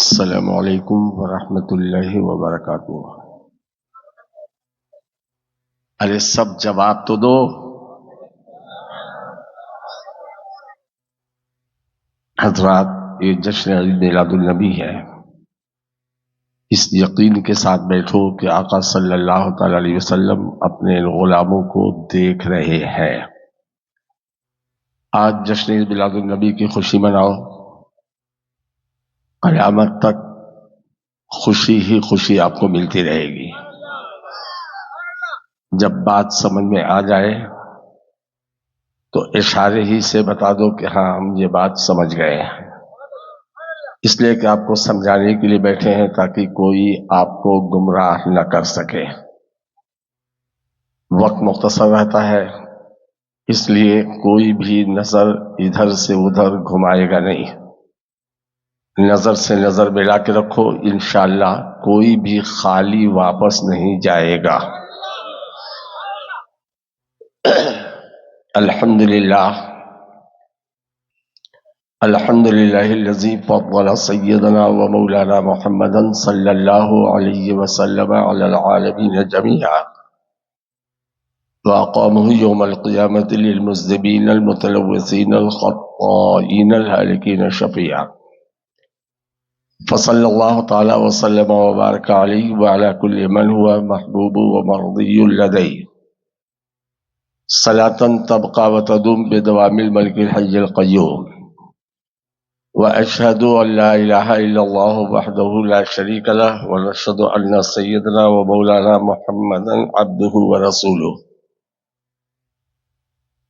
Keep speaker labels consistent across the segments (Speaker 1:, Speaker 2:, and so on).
Speaker 1: السلام علیکم ورحمۃ اللہ وبرکاتہ۔ ارے سب جواب تو دو۔ حضرات، یہ جشن عید میلاد النبی ہے۔ اس یقین کے ساتھ بیٹھو کہ آقا صلی اللہ تعالی علیہ وسلم اپنے غلاموں کو دیکھ رہے ہیں۔ آج جشن عید میلاد النبی کی خوشی مناؤ، قیامت تک خوشی ہی خوشی آپ کو ملتی رہے گی۔ جب بات سمجھ میں آ جائے تو اشارے ہی سے بتا دو کہ ہاں ہم یہ بات سمجھ گئے ہیں، اس لیے کہ آپ کو سمجھانے کے لیے بیٹھے ہیں تاکہ کوئی آپ کو گمراہ نہ کر سکے۔ وقت مختصر رہتا ہے، اس لیے کوئی بھی نظر ادھر سے ادھر گھمائے گا نہیں۔ نظر سے نظر ملا کے رکھو، انشاءاللہ کوئی بھی خالی واپس نہیں جائے گا۔ الحمدللہ الحمدللہ الذی فضل سیدنا و مولانا محمدا صلی اللہ علیہ وسلم علی العالمین جميعا وأقامه يوم القيامة للمذنبين المتلوثين الخطائين الهالكين شفيعا، فصلى الله تعالى وسلم وبارك عليه وعلى كل من هو محبوب ومرضي لديه صلاة تبقى وتدوم بدوام الملك الحي القيوم، وأشهد أن لا إله إلا الله وحده لا شريك له، ونشهد أن سيدنا ومولانا محمدا عبده ورسوله،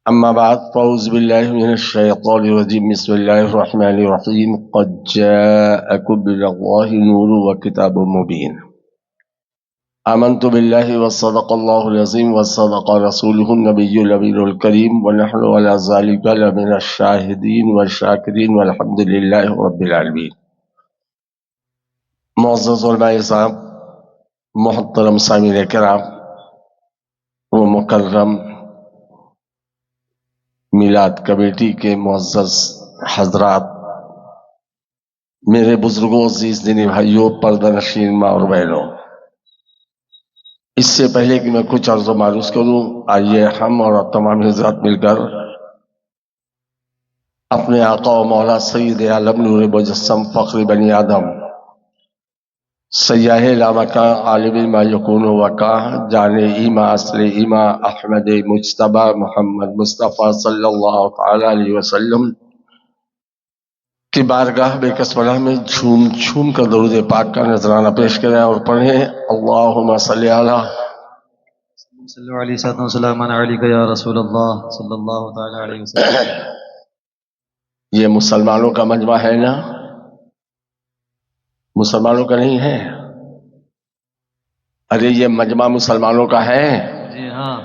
Speaker 1: أما بعد فأعوذ بالله من الشيطان الرجيم، بسم الله الرحمن الرحيم، قد جاءكم من الله نور وكتاب مبين، آمنت بالله وصدق الله العظيم وصدق رسوله النبي الأمين الكريم، ونحن على ذلك لمن الشاهدين والشاكرين والحمد لله رب العالمين۔ معزز علماء صاحب، محترم سامعین کرام و مکرم میلاد کمیٹی کے معزز حضرات، میرے بزرگوں، عزیز دینی بھائیوں، پردہ نشین ماں اور بہنوں، اس سے پہلے کہ میں کچھ عرض و معروض کروں، آئیے ہم اور تمام حضرات مل کر اپنے آقا و مولا سید عالم نور مجسم فخر بنی آدم سیاح لامکان عالم ما یکون وکاں جان ایما اصل ایما احمد مجتبی محمد مصطفیٰ صلی اللہ تعالی علیہ وسلم کی بارگاہ بے کسملہ میں جھوم جھوم کر درود پاک کا نذرانہ پیش کریں اور پڑھیں، اللہم صلی علی
Speaker 2: صلی اللہ علیہ وسلم وسلم علیکہ یا رسول اللہ صلی اللہ تعالی علیہ وسلم۔
Speaker 1: یہ مسلمانوں کا مجمع ہے نا؟ مسلمانوں کا نہیں ہے؟ ارے یہ مجمع مسلمانوں کا ہے،
Speaker 2: جی ہاں،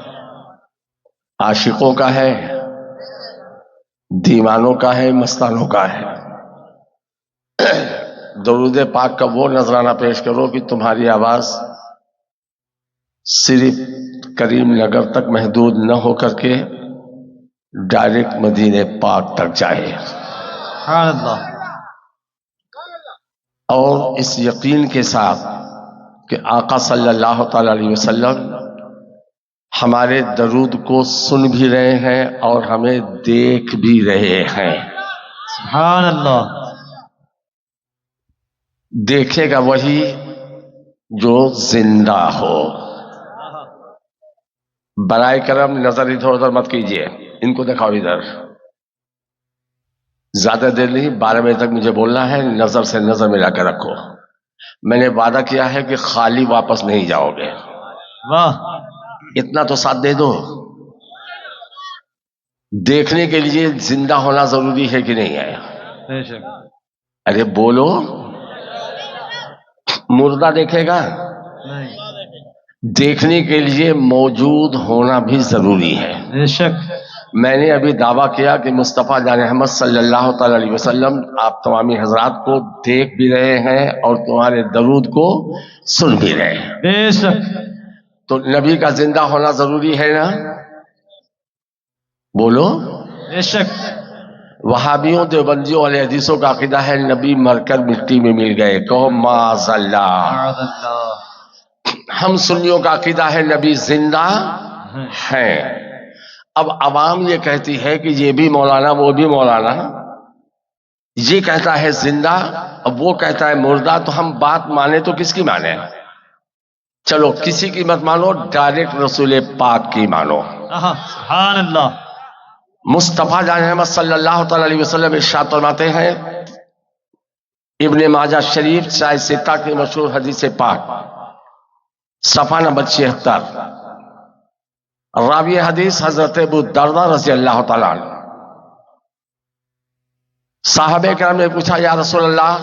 Speaker 1: عاشقوں کا ہے، دیوانوں کا ہے، مستانوں کا ہے۔ درود پاک کا وہ نذرانہ پیش کرو کہ تمہاری آواز صرف کریم نگر تک محدود نہ ہو کر کے ڈائریکٹ مدینہ پاک تک جائے،
Speaker 2: سبحان اللہ۔
Speaker 1: اور اس یقین کے ساتھ کہ آقا صلی اللہ تعالی علیہ وسلم ہمارے درود کو سن بھی رہے ہیں اور ہمیں دیکھ بھی رہے ہیں۔
Speaker 2: سبحان اللہ۔
Speaker 1: دیکھے گا وہی جو زندہ ہو۔ برائے کرم نظر ادھر ادھر مت کیجیے، ان کو دکھاؤ ادھر۔ زیادہ دیر نہیں، 12 بجے تک مجھے بولنا ہے، نظر سے نظر ملا کے رکھو۔ میں نے وعدہ کیا ہے کہ خالی واپس نہیں جاؤ گے،
Speaker 2: واہ،
Speaker 1: اتنا تو ساتھ دے دو۔ دیکھنے کے لیے زندہ ہونا ضروری ہے کہ نہیں ہے؟
Speaker 2: بے شک۔
Speaker 1: ارے بولو، مردہ دیکھے گا؟
Speaker 2: نہیں،
Speaker 1: دیکھنے کے لیے موجود ہونا بھی ضروری ہے۔
Speaker 2: بے شک۔
Speaker 1: میں نے ابھی دعویٰ کیا کہ مصطفیٰ جان احمد صلی اللہ تعالی علیہ وسلم آپ تمامی حضرات کو دیکھ بھی رہے ہیں اور تمہارے درود کو سن بھی رہے ہیں۔
Speaker 2: بے شک۔
Speaker 1: تو نبی کا زندہ ہونا ضروری ہے نا؟ بولو۔
Speaker 2: بے شک۔
Speaker 1: وہابیوں دیوبندیوں والے حدیثوں کا عقیدہ ہے نبی مر کر مٹی میں مل گئے، کہو معاذ اللہ۔
Speaker 2: معاذ اللہ۔
Speaker 1: ہم سنیوں کا عقیدہ ہے نبی زندہ ہیں۔ اب عوام یہ کہتی ہے کہ یہ بھی مولانا وہ بھی مولانا، یہ کہتا ہے زندہ اب وہ کہتا ہے مردہ، تو ہم بات مانے تو کس کی مانے؟ چلو کسی کی مت مانو، ڈائریکٹ رسول پاک کی مانو۔
Speaker 2: سبحان اللہ۔
Speaker 1: مصطفیٰ جان احمد صلی اللہ تعالی علیہ وسلم ارشاد فرماتے ہیں، ابن ماجہ شریف شاہ ستہ کی مشہور حدیث پاک، صفحہ نمبر 76، راوی حدیث حضرت ابو دردہ رضی اللہ تعالیٰ عنہ۔ صحابہ کرام نے پوچھا یا رسول اللہ،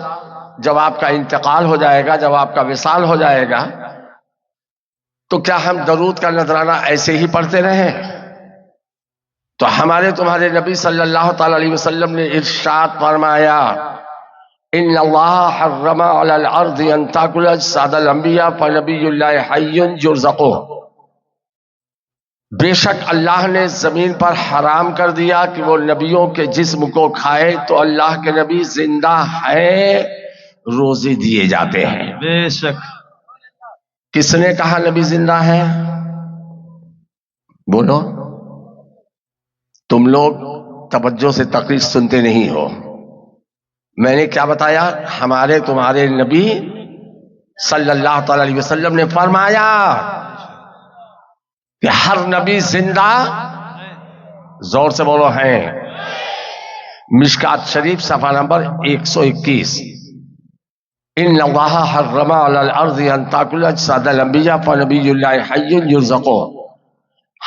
Speaker 1: جب آپ کا انتقال ہو جائے گا، جب آپ کا وصال ہو جائے گا، تو کیا ہم درود کا نذرانہ ایسے ہی پڑھتے رہیں؟ تو ہمارے تمہارے نبی صلی اللہ تعالی علیہ وسلم نے ارشاد فرمایا، ان اللہ حرم علی الارض ان تاکل اجساد الانبیاء فنبی اللہ حی یرزق۔ بے شک اللہ نے زمین پر حرام کر دیا کہ وہ نبیوں کے جسم کو کھائے، تو اللہ کے نبی زندہ ہیں، روزے دیے جاتے ہیں۔
Speaker 2: بے شک۔
Speaker 1: کس نے کہا نبی زندہ ہے؟ بولو۔ تم لوگ توجہ سے تقریر سنتے نہیں ہو۔ میں نے کیا بتایا؟ ہمارے تمہارے نبی صلی اللہ تعالی علیہ وسلم نے فرمایا کہ ہر نبی زندہ، زور سے بولو ہیں۔ مشکات شریف صفحہ نمبر 121، ان اللہ حرم علی الارض ان تاکل اجساد الانبیاء فنبی اللہ حی یرزق۔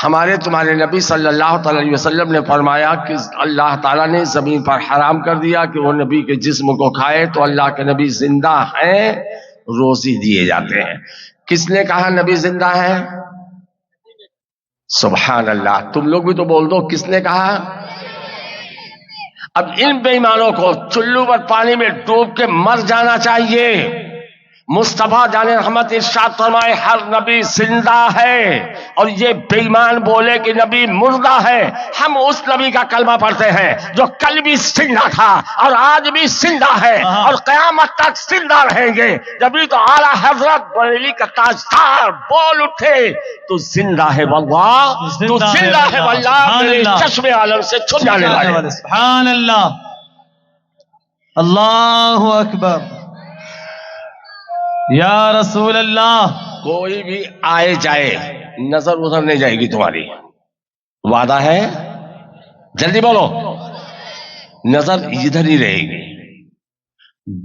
Speaker 1: ہمارے تمہارے نبی صلی اللہ تعالی علیہ وسلم نے فرمایا کہ اللہ تعالیٰ نے زمین پر حرام کر دیا کہ وہ نبی کے جسم کو کھائے، تو اللہ کے نبی زندہ ہیں، روزی دیے جاتے ہیں۔ کس نے کہا نبی زندہ ہے؟ سبحان اللہ۔ تم لوگ بھی تو بول دو، کس نے کہا؟ اب ان بے ایمانوں کو چلو پر پانی میں ڈوب کے مر جانا چاہیے۔ مصطفیٰ جان رحمت ارشاد فرمائے ہر نبی زندہ ہے، اور یہ بے ایمان بولے کہ نبی مردہ ہے۔ ہم اس نبی کا کلمہ پڑھتے ہیں جو کل بھی زندہ تھا اور آج بھی زندہ ہے اور قیامت تک زندہ رہیں گے۔ جبھی تو اعلیٰ حضرت بریلی کا تاجدار بول اٹھے تو زندہ ہے واللہ، تو زندہ ہے واللہ، میرے چشم عالم سے چھپ جانے والے۔
Speaker 2: سبحان اللہ، اللہ اکبر، یا رسول اللہ۔
Speaker 1: کوئی بھی آئے جائے نظر ادھر نہیں جائے گی تمہاری، وعدہ ہے؟ جلدی بولو۔ نظر ادھر ہی رہے گی،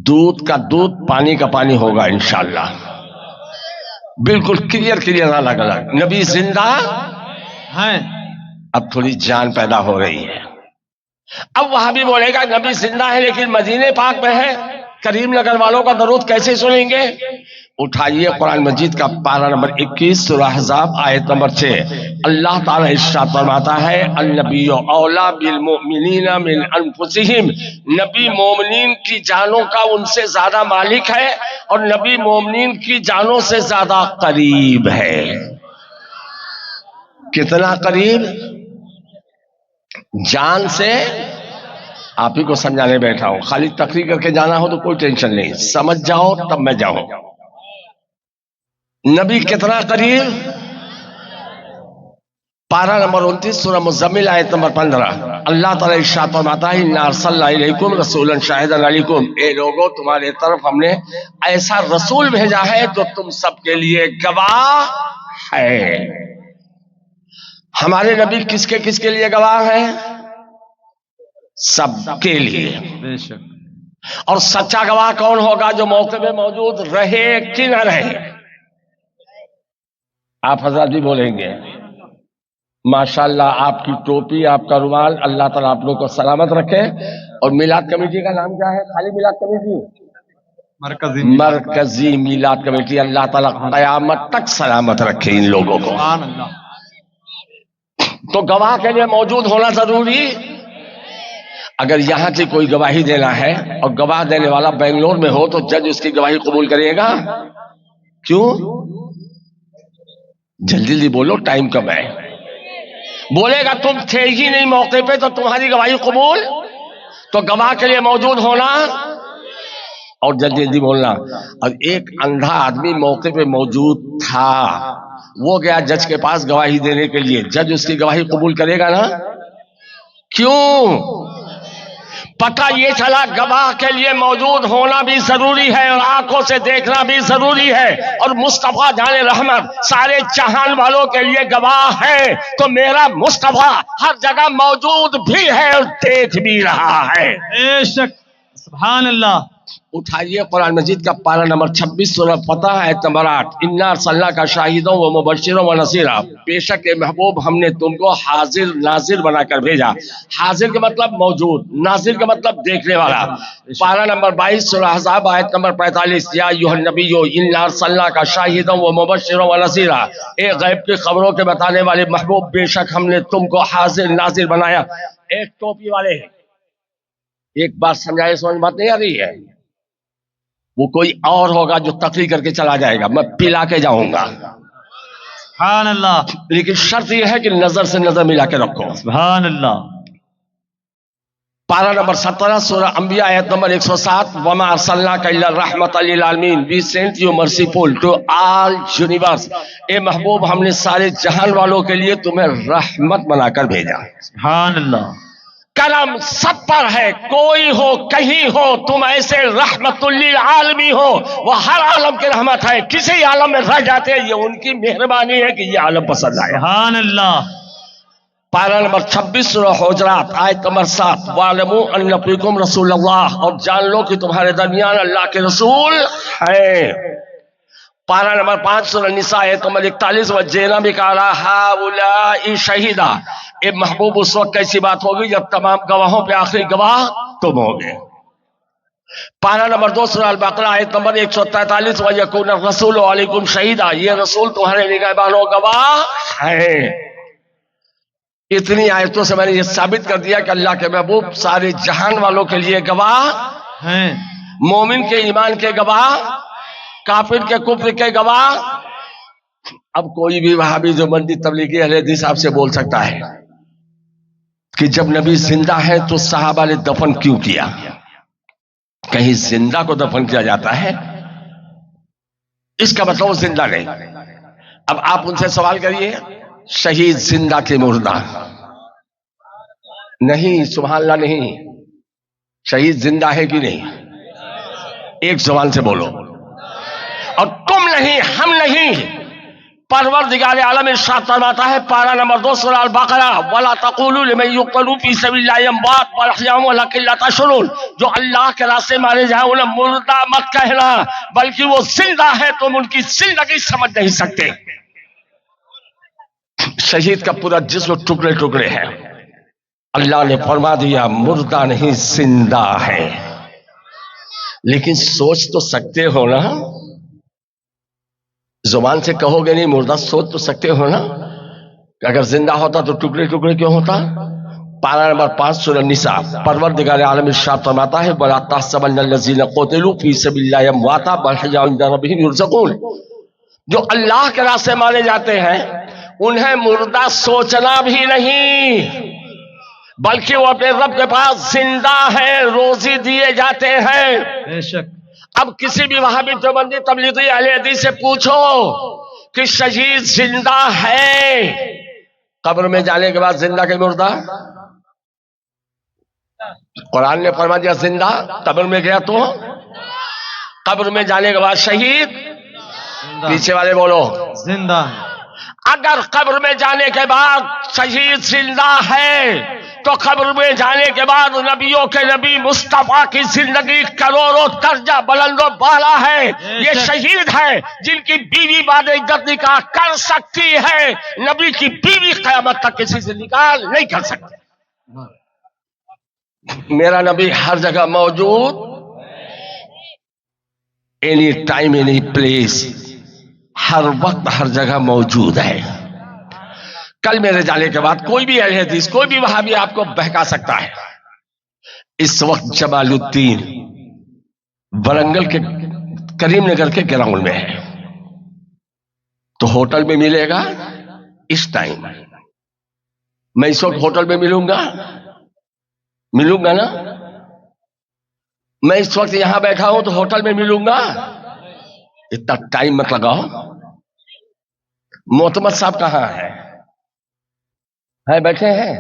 Speaker 1: دودھ کا دودھ پانی کا پانی ہوگا انشاءاللہ، بالکل کلیئر الگ الگ۔ نبی زندہ
Speaker 2: ہیں،
Speaker 1: اب تھوڑی جان پیدا ہو رہی ہے۔ اب وہاں بھی بولے گا نبی زندہ ہے لیکن مدینے پاک میں ہے، کریم نگر والوں کا درود کیسے سنیں گے؟ اٹھائیے قرآن مجید کا پارہ نمبر 21 سورہ احزاب آیت نمبر 6۔ اللہ تعالیٰ ارشاد فرماتا ہے النبی اولا بالمؤمنین من انفسہم، نبی مومنین کی جانوں کا ان سے زیادہ مالک ہے، اور نبی مومنین کی جانوں سے زیادہ قریب ہے۔ کتنا قریب؟ جان سے، آپ ہی کو سمجھانے بیٹھا ہوں، خالی تقریر کر کے جانا ہو تو کوئی ٹینشن نہیں، سمجھ جاؤ تب میں جاؤں۔ نبی کتنا قریب؟ پارہ نمبر 29 سورہ مزمل آیت نمبر 15۔ اللہ تعالیٰ ارشاد فرماتا ہے اِنَّا أَرْسَلْنَا إِلَيْكُمْ رَسُولًا شَاهِدًا عَلَيْكُمْ، اے لوگوں تمہارے طرف ہم نے ایسا رسول بھیجا ہے جو تم سب کے لیے گواہ ہے۔ ہمارے نبی کس کے لیے گواہ ہے؟ سب کے لیے۔
Speaker 2: بے شک۔
Speaker 1: اور سچا گواہ کون ہوگا؟ جو موقع میں موجود رہے کہ نہ رہے۔ آپ حضرات بھی بولیں گے ماشاءاللہ، آپ کی ٹوپی، آپ کا رومال، اللہ تعالیٰ آپ لوگ کو سلامت رکھے۔ اور میلاد کمیٹی کا نام کیا ہے؟ خالی میلاد کمیٹی؟ مرکزی میلاد کمیٹی، اللہ تعالیٰ قیامت تک سلامت رکھے ان لوگوں کو۔
Speaker 2: سبحان اللہ۔
Speaker 1: تو گواہ کے لیے موجود ہونا ضروری۔ اگر یہاں سے کوئی گواہی دینا ہے اور گواہ دینے والا بنگلور میں ہو تو جج اس کی گواہی قبول کرے گا؟ کیوں؟ جلدی بولو، ٹائم کم ہے۔ بولے گا تم تھے ہی نہیں موقع پہ تو تمہاری گواہی قبول تو گواہ کے لیے موجود ہونا اور جلدی جلدی بولنا. اور ایک اندھا آدمی موقع پہ موجود تھا، وہ گیا جج کے پاس گواہی دینے کے لیے. جج اس کی گواہی قبول کرے گا نا؟ کیوں؟ پتہ یہ چلا گواہ کے لیے موجود ہونا بھی ضروری ہے اور آنکھوں سے دیکھنا بھی ضروری ہے. اور مصطفیٰ جان رحمت سارے جہان والوں کے لیے گواہ ہے، تو میرا مصطفیٰ ہر جگہ موجود بھی ہے اور دیکھ بھی رہا ہے.
Speaker 2: بے شک. سبحان اللہ.
Speaker 1: اٹھائیے قرآن مجید کا پارہ نمبر 26 سورہ فتح آیت نمبر 8. انا ارسلنا کا شاہدوں و مبشروں و نذیرا، بے شک اے محبوب ہم نے تم کو حاضر ناظر بنا کر بھیجا. حاضر کا مطلب موجود، ناظر کا مطلب دیکھنے والا. پارہ نمبر 22 سورہ احزاب آیت نمبر 45. یا ایھا النبی انا ارسلنا کا شاہدوں و مبشروں و نذیرا، اے غیب کی خبروں کے بتانے والے محبوب بے شک ہم نے تم کو حاضر ناظر بنایا. ایک ٹوپی والے ایک بات سمجھائے، سمجھ بات نہیں آ رہی ہے؟ وہ کوئی اور ہوگا جو تقریر کر کے چلا جائے گا، میں پلا کے جاؤں گا.
Speaker 2: سبحان اللہ.
Speaker 1: لیکن شرط یہ ہے کہ نظر سے نظر ملا کے رکھو.
Speaker 2: سبحان اللہ.
Speaker 1: پارہ نمبر 17 سورہ انبیاء آیت نمبر 107. وما ارسلناک الا رحمۃ للعالمین، we sent you merciful to all universe. اے محبوب ہم نے سارے جہان والوں کے لیے تمہیں رحمت بنا کر بھیجا.
Speaker 2: سبحان اللہ.
Speaker 1: کرم سب پر ہے، کوئی ہو کہیں ہو، تم ایسے رحمت للعالمین ہو. وہ ہر عالم کی رحمت ہے، کسی عالم میں رہ جاتے یہ ان کی مہربانی ہے کہ یہ عالم پسند آیا.
Speaker 2: سبحان اللہ.
Speaker 1: پارہ نمبر 26 سورہ حجرات آیت نمبر 7. وَاعْلَمُوا أَنَّ فِيكُمْ رَسُولَ اللَّهِ، اور جان لو کہ تمہارے درمیان اللہ کے رسول ہیں. پارہ نمبر 5 سورہ نساء آیت نمبر 41. وَجِئْنَا بِكَ عَلَىٰ هَٰؤُلَاءِ شَهِيدًا، اے محبوب اس وقت کیسی بات ہوگی جب تمام گواہوں پہ آخری گواہ تم ہوگے. پارہ نمبر 2 سورہ البقرہ آیت نمبر 143. وَيَكُونَ الرَّسُولُ عَلَيْكُمْ شَهِيدًا، یہ رسول تمہارے نگہبان و گواہ ہیں. اتنی آیتوں سے میں نے یہ ثابت کر دیا کہ اللہ کے محبوب سارے جہان والوں کے لیے گواہ
Speaker 2: ہیں.
Speaker 1: مومن کے ایمان کے گواہ، کافر کے کفر کے گواہ. اب کوئی بھی وہابی جو بندی تبلیغی اہل حدیث آپ سے بول سکتا ہے کہ جب نبی زندہ ہے تو صحابہ نے دفن کیوں کیا؟ کہیں زندہ کو دفن کیا جاتا ہے؟ اس کا مطلب وہ زندہ نہیں. اب آپ ان سے سوال کریے، شہید زندہ کے مردہ نہیں؟ سبحان اللہ نہیں. شہید زندہ ہے کہ نہیں؟ ایک زبان سے بولو. اور تم نہیں، ہم نہیں. پروردگار عالم ارشاد فرماتا ہے پارہ نمبر 2 سورہ البقرہ. وَلَا تَقُولُوا لِمَن يُقْتَلُ فِي سَبِيلِ اللَّهِ أَمْوَاتٌ بَلْ أَحْيَاءٌ وَلَٰكِن لَّا تَشْعُرُونَ، جو اللہ کے راستے مارے جائیں انہیں مردہ مت کہنا، بلکہ وہ زندہ ہے، تم ان کی زندگی سمجھ نہیں سکتے. شہید کا پورا جسم ٹکڑے ٹکڑے ہے، اللہ نے فرما دیا مردہ نہیں زندہ ہے. لیکن سوچ تو سکتے ہو نا، زبان سے کہو گے نہیں مردہ، سوچ تو سکتے ہو نا کہ اگر زندہ ہوتا تو ٹکڑے ٹکڑے کیوں ہوتا. پارہ نمبر 5 سورہ نساء. پروردگار عالم ارشاد فرماتا ہے وَلَا تَحْسَبَنَّ الَّذِينَ قُتِلُوا فِي سَبِيلِ اللَّهِ أَمْوَاتًا بَلْ أَحْيَاءٌ عِندَ رَبِّهِمْ يُرْزَقُونَ، جو اللہ کے راستے مارے جاتے ہیں انہیں مردہ سوچنا بھی نہیں، بلکہ وہ اپنے رب کے پاس زندہ ہے، روزی دیے جاتے ہیں.
Speaker 2: بے شک.
Speaker 1: اب کسی بھی وہابی دیوبندی تبلیغی اہل حدیث سے پوچھو کہ شہید زندہ ہے، قبر میں جانے کے بعد زندہ کے مردہ؟ قرآن نے فرما دیا زندہ، قبر میں گیا تو قبر میں جانے کے بعد شہید. پیچھے والے بولو
Speaker 2: زندہ.
Speaker 1: اگر قبر میں جانے کے بعد شہید زندہ ہے تو قبر میں جانے کے بعد نبیوں کے نبی مصطفیٰ کی زندگی کروڑوں درجہ بلند و بالا ہے. یہ شہید ہے جن کی بیوی بعد عدت نکاح کر سکتی ہے، نبی کی بیوی قیامت تک کسی سے نکاح نہیں کر سکتی. میرا نبی ہر جگہ موجود، اینی ٹائم اینی پلیس، ہر وقت ہر جگہ موجود ہے. کل میرے جانے کے بعد کوئی بھی اہل حدیث، کوئی بھی وہابی آپ کو بہکا سکتا ہے. اس وقت جمال الدین ورنگل کے کریم نگر کے گراؤنڈ میں ہے، تو ہوٹل میں ملے گا اس ٹائم. میں اس وقت ہوٹل میں ملوں گا نا، میں اس وقت یہاں بیٹھا ہوں تو ہوٹل میں ملوں گا؟ اتنا ٹائم مت لگاؤ. معتمد صاحب کہاں ہے بیٹھے ہیں؟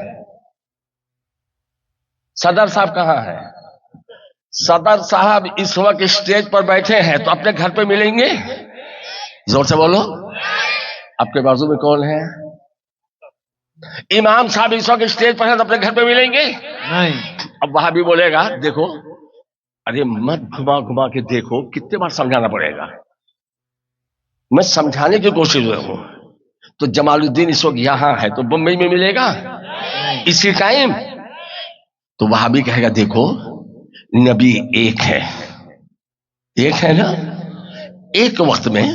Speaker 1: صدر صاحب کہاں ہے؟ صدر صاحب اس وقت اسٹیج پر بیٹھے ہیں تو اپنے گھر پہ ملیں گے؟ زور سے بولو. آپ کے بازو میں کون ہے؟ امام صاحب اس وقت اسٹیج پر ہیں تو اپنے گھر پہ ملیں گے؟
Speaker 2: نہیں.
Speaker 1: اب وہاں بھی بولے گا دیکھو، ارے مت گھما گھما کے دیکھو، کتنے بار سمجھانا پڑے گا. میں سمجھانے کی کوشش میں ہوں. تو جمال الدین اس وقت یہاں ہے تو بمبئی میں ملے گا اسی ٹائم؟ تو وہاں بھی کہے گا دیکھو نبی ایک ہے نا. ایک وقت میں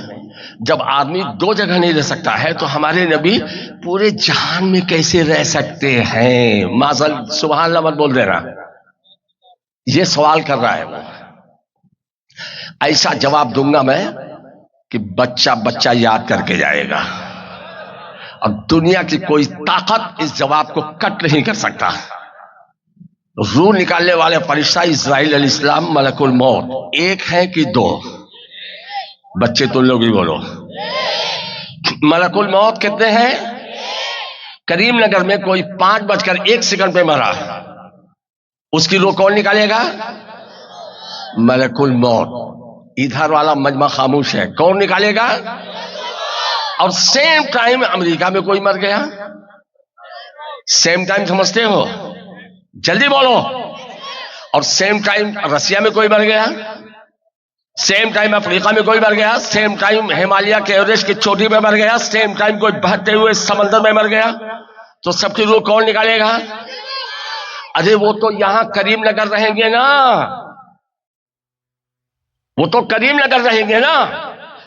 Speaker 1: جب آدمی دو جگہ نہیں رہ سکتا ہے تو ہمارے نبی پورے جہان میں کیسے رہ سکتے ہیں؟ معذل سبحان اللہ مت بول دے رہا. یہ سوال کر رہا ہے وہ. ایسا جواب دوں گا میں کہ بچہ یاد کر کے جائے گا. اب دنیا کی کوئی طاقت اس جواب کو کٹ نہیں کر سکتا. روح نکالنے والے فرشتہ اسرائیل علیہ السلام ملک الموت ایک ہے کہ دو؟ بچے تو لوگ ہی بولو. ملک الموت کتنے ہیں؟ کریم نگر میں کوئی 5:01 پہ مرا، اس کی روح کون نکالے گا؟ ملک الموت. ادھر والا مجمع خاموش ہے، کون نکالے گا؟ اور سیم ٹائم امریکہ میں کوئی مر گیا. سیم ٹائم سمجھتے ہو؟ جلدی بولو. اور سیم ٹائم رشیا میں کوئی مر گیا، سیم ٹائم افریقہ میں کوئی مر گیا، سیم ٹائم ہمالیہ کے ایوریسٹ کی چوٹی پہ مر گیا، سیم ٹائم کوئی بہتے ہوئے سمندر میں مر گیا. تو سب کی روح کون نکالے گا؟ ارے وہ تو یہاں کریم نگر رہیں گے نا، وہ تو کریم نگر رہیں گے نا.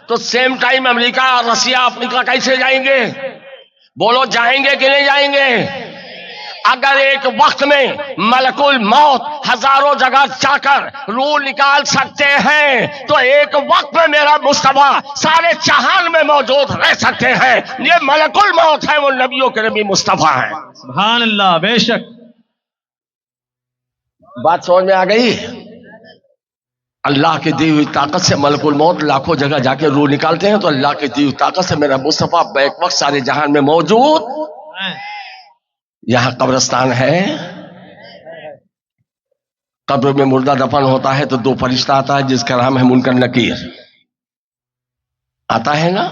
Speaker 1: تو سیم ٹائم امریکہ، رشیا، افریقہ کیسے جائیں گے؟ بولو جائیں گے کہ نہیں جائیں گے؟ اگر ایک وقت میں ملک الموت ہزاروں جگہ جا کر روح نکال سکتے ہیں تو ایک وقت میں میرا مصطفیٰ سارے جہان میں موجود رہ سکتے ہیں. یہ ملک الموت ہے، وہ نبیوں کے نبی مصطفیٰ ہیں.
Speaker 2: سبحان اللہ. بے شک.
Speaker 1: بات سمجھ میں آ گئی؟ اللہ کی دی ہوئی طاقت سے ملک الموت لاکھوں جگہ جا کے روح نکالتے ہیں تو اللہ کی دی ہوئی طاقت سے میرا مصطفیٰ بیک وقت سارے جہان میں موجود. یہاں قبرستان ہے، قبر میں مردہ دفن ہوتا ہے تو دو فرشتہ آتا ہے جس کا نام ہے منکر نکیر. آتا ہے نا؟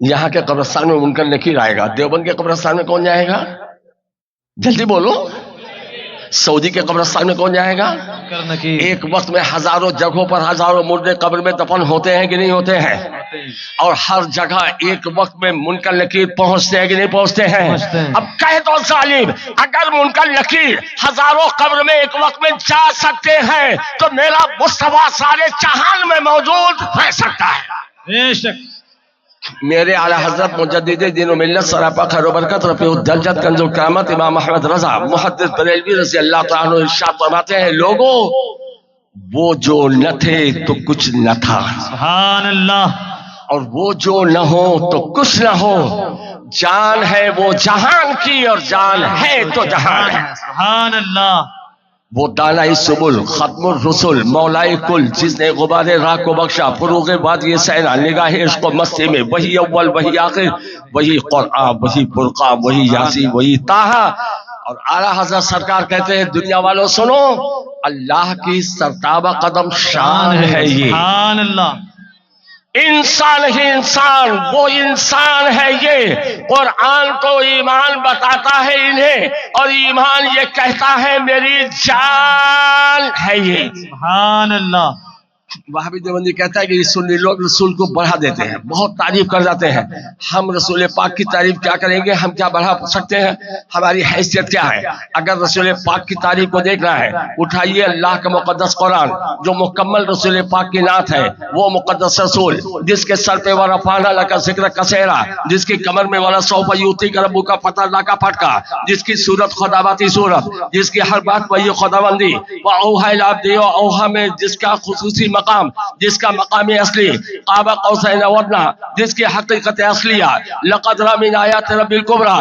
Speaker 1: یہاں کے قبرستان میں منکر نکیر آئے گا. دیوبند کے قبرستان میں کون جائے گا؟ جلدی بولو. سعودی کے قبرستان میں کون جائے گا؟ ایک وقت میں ہزاروں جگہوں پر ہزاروں مردے قبر میں دفن ہوتے ہیں کہ نہیں ہوتے ہیں؟ اور ہر جگہ ایک وقت میں منکر نکیر پہنچتے ہیں کہ نہیں پہنچتے ہیں؟ اب کہہ دو ظالم، اگر منکر نکیر ہزاروں قبر میں ایک وقت میں جا سکتے ہیں تو میرا مصطفیٰ سارے جہان میں موجود رہ سکتا ہے.
Speaker 2: بے شک.
Speaker 1: میرے اعلی حضرت مجدد دین و ملت سراپا خیر و برکت رفیع الدرجات کنز الکرامت امام احمد رضا محدث بریلوی رضی اللہ تعالیٰ عنہ ارشاد فرماتے ہیں، لوگوں وہ جو نہ تھے تو کچھ نہ تھا،
Speaker 2: سبحان اللہ.
Speaker 1: اور وہ جو نہ ہو تو کچھ نہ ہو. جان ہے وہ جہان کی اور جان ہے تو جہان ہے.
Speaker 2: سبحان اللہ.
Speaker 1: وہ دانائی سبل ختم الرسل مولائی کل جس نے غبار راہ کو بخشا فروغ وادی سینا نگاہ عشق و مستی میں وہی اول وہی آخر وہی قرآن وہی فرقان وہی یاسین وہی طٰہٰ. اور اعلیٰ حضرت سرکار کہتے ہیں دنیا والوں سنو، اللہ کی سرتابہ قدم شان ہے یہ.
Speaker 2: سبحان اللہ.
Speaker 1: انسان ہی انسان، وہ انسان ہے یہ. قرآن کو ایمان بتاتا ہے انہیں اور ایمان یہ کہتا ہے میری جان ہے یہ.
Speaker 2: سبحان اللہ.
Speaker 1: وہابی دیوبندی کہتا ہے کہ سنی لوگ رسول کو بڑھا دیتے ہیں، بہت تعریف کر جاتے ہیں. ہم رسول پاک کی تعریف کیا کریں گے؟ ہم کیا بڑھا سکتے ہیں؟ ہماری حیثیت کیا ہے؟ اگر رسول پاک کی تعریف کو دیکھنا ہے اٹھائیے اللہ کا مقدس قرآن جو مکمل رسول پاک کی نعت ہے. وہ مقدس رسول جس کے سر پہ ورفعنا لک ذکرک کثیرا، جس کی کمر میں والا سوف یؤتیک ربک فتح کا پھٹکا، جس کی صورت خداواتی صورت، جس کی ہر بات وہی خداوندی. واوحی الی عبدی، اوحا میں جس کا خصوصی مقام، جس کا مقام اصلی قاب قوسین او ادنیٰ، جس کی حقیقت اصلیہ لقد رأى من آیات رب الکبریٰ.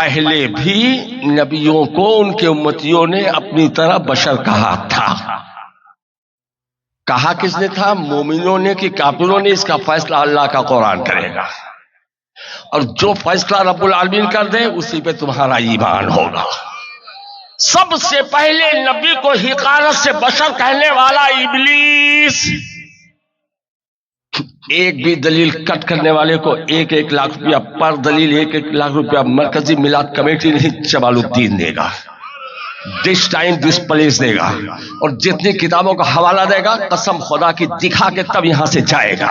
Speaker 1: پہلے بھی نبیوں کو ان کے امتیوں نے اپنی طرح بشر کہا تھا. کہا کس نے تھا؟ مومنوں نے کہ کافروں نے؟ اس کا فیصلہ اللہ کا قرآن کرے گا، اور جو فیصلہ رب العالمین کر دے اسی پہ تمہارا ایمان ہوگا. سب سے پہلے نبی کو حقارت سے بشر کہنے والا ابلیس. ایک بھی دلیل کٹ کرنے والے کو 1,00,000 روپیہ پر دلیل 1,00,000 روپیہ مرکزی میلاد کمیٹی نہیں جمال الدین دے گا. دس ٹائم دس پلیس دے گا، اور جتنی کتابوں کا حوالہ دے گا قسم خدا کی دکھا کے تب یہاں سے جائے گا.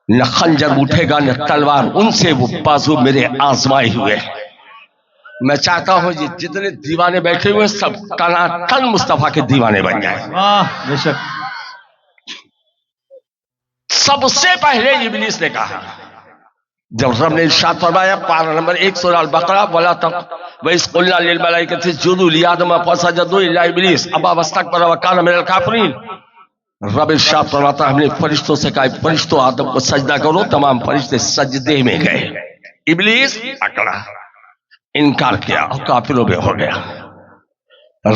Speaker 1: نہ خنجر اٹھے گا نہ تلوار، ان سے وہ بازو میرے آزمائے ہوئے. میں چاہتا ہوں یہ جتنے دیوانے بیٹھے ہوئے سب ٹن مصطفیٰ کے دیوانے بن جائیں.
Speaker 2: بے شک.
Speaker 1: سب سے پہلے ابلیس نے کہا، جب رب نے ارشاد فرمایا پارہ نمبر 1 سورہ البقرہ وَإِذْ قُلْنَا لِلْمَلَائِكَةِ اسْجُدُوا لِآدَمَ فَسَجَدُوا إِلَّا إِبْلِيسَ أَبَىٰ وَاسْتَكْبَرَ وَكَانَ مِنَ الْكَافِرِينَ. رب ارشاد فرماتا ہم نے فرشتوں سے کہا فرشتوں آدم کو سجدہ کرو، تمام فرشتے سجدے میں گئے. ابلیس اکڑا، انکار کیا اور کافروں میں ہو گیا.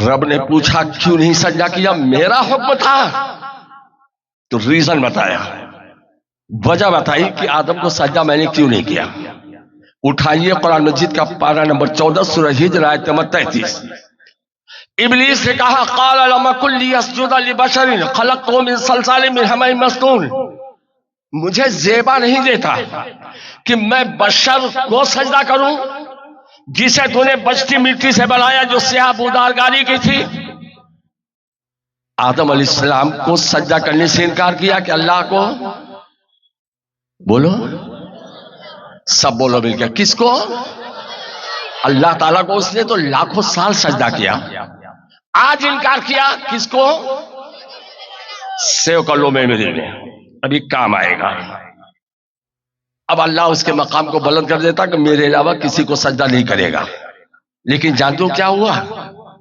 Speaker 1: رب نے پوچھا کیوں نہیں سجدہ کیا؟ میرا حکم تھا. تو ریزن بتایا، وجہ بتائی کہ آدم کو سجدہ میں نے کیوں نہیں کیا. اٹھائیے قرآن مجید کا پارہ نمبر 14 سورہ ہجر آیت نمبر 33. ابلیس نے کہا قال لم کن لی اسجد لبشر خلقته من صلصال من حمأ مسنون. مجھے زیبا نہیں دیتا کہ میں بشر کو سجدہ کروں جسے تو نے بچتی مٹی سے بنایا جو سیاہ بودار گاری کی تھی. آدم علیہ السلام کو سجدہ کرنے سے انکار کیا کہ اللہ کو بولو، سب بولو مل کے، کس کو؟ اللہ تعالیٰ کو. اس نے تو لاکھوں سال سجدہ کیا، آج انکار کیا کس کو؟ سیو کر لو میرے میں، ابھی کام آئے گا. اب اللہ اس کے مقام کو بلند کر دیتا کہ میرے علاوہ کسی کو سجدہ نہیں کرے گا. لیکن جانتے ہو کیا ہوا؟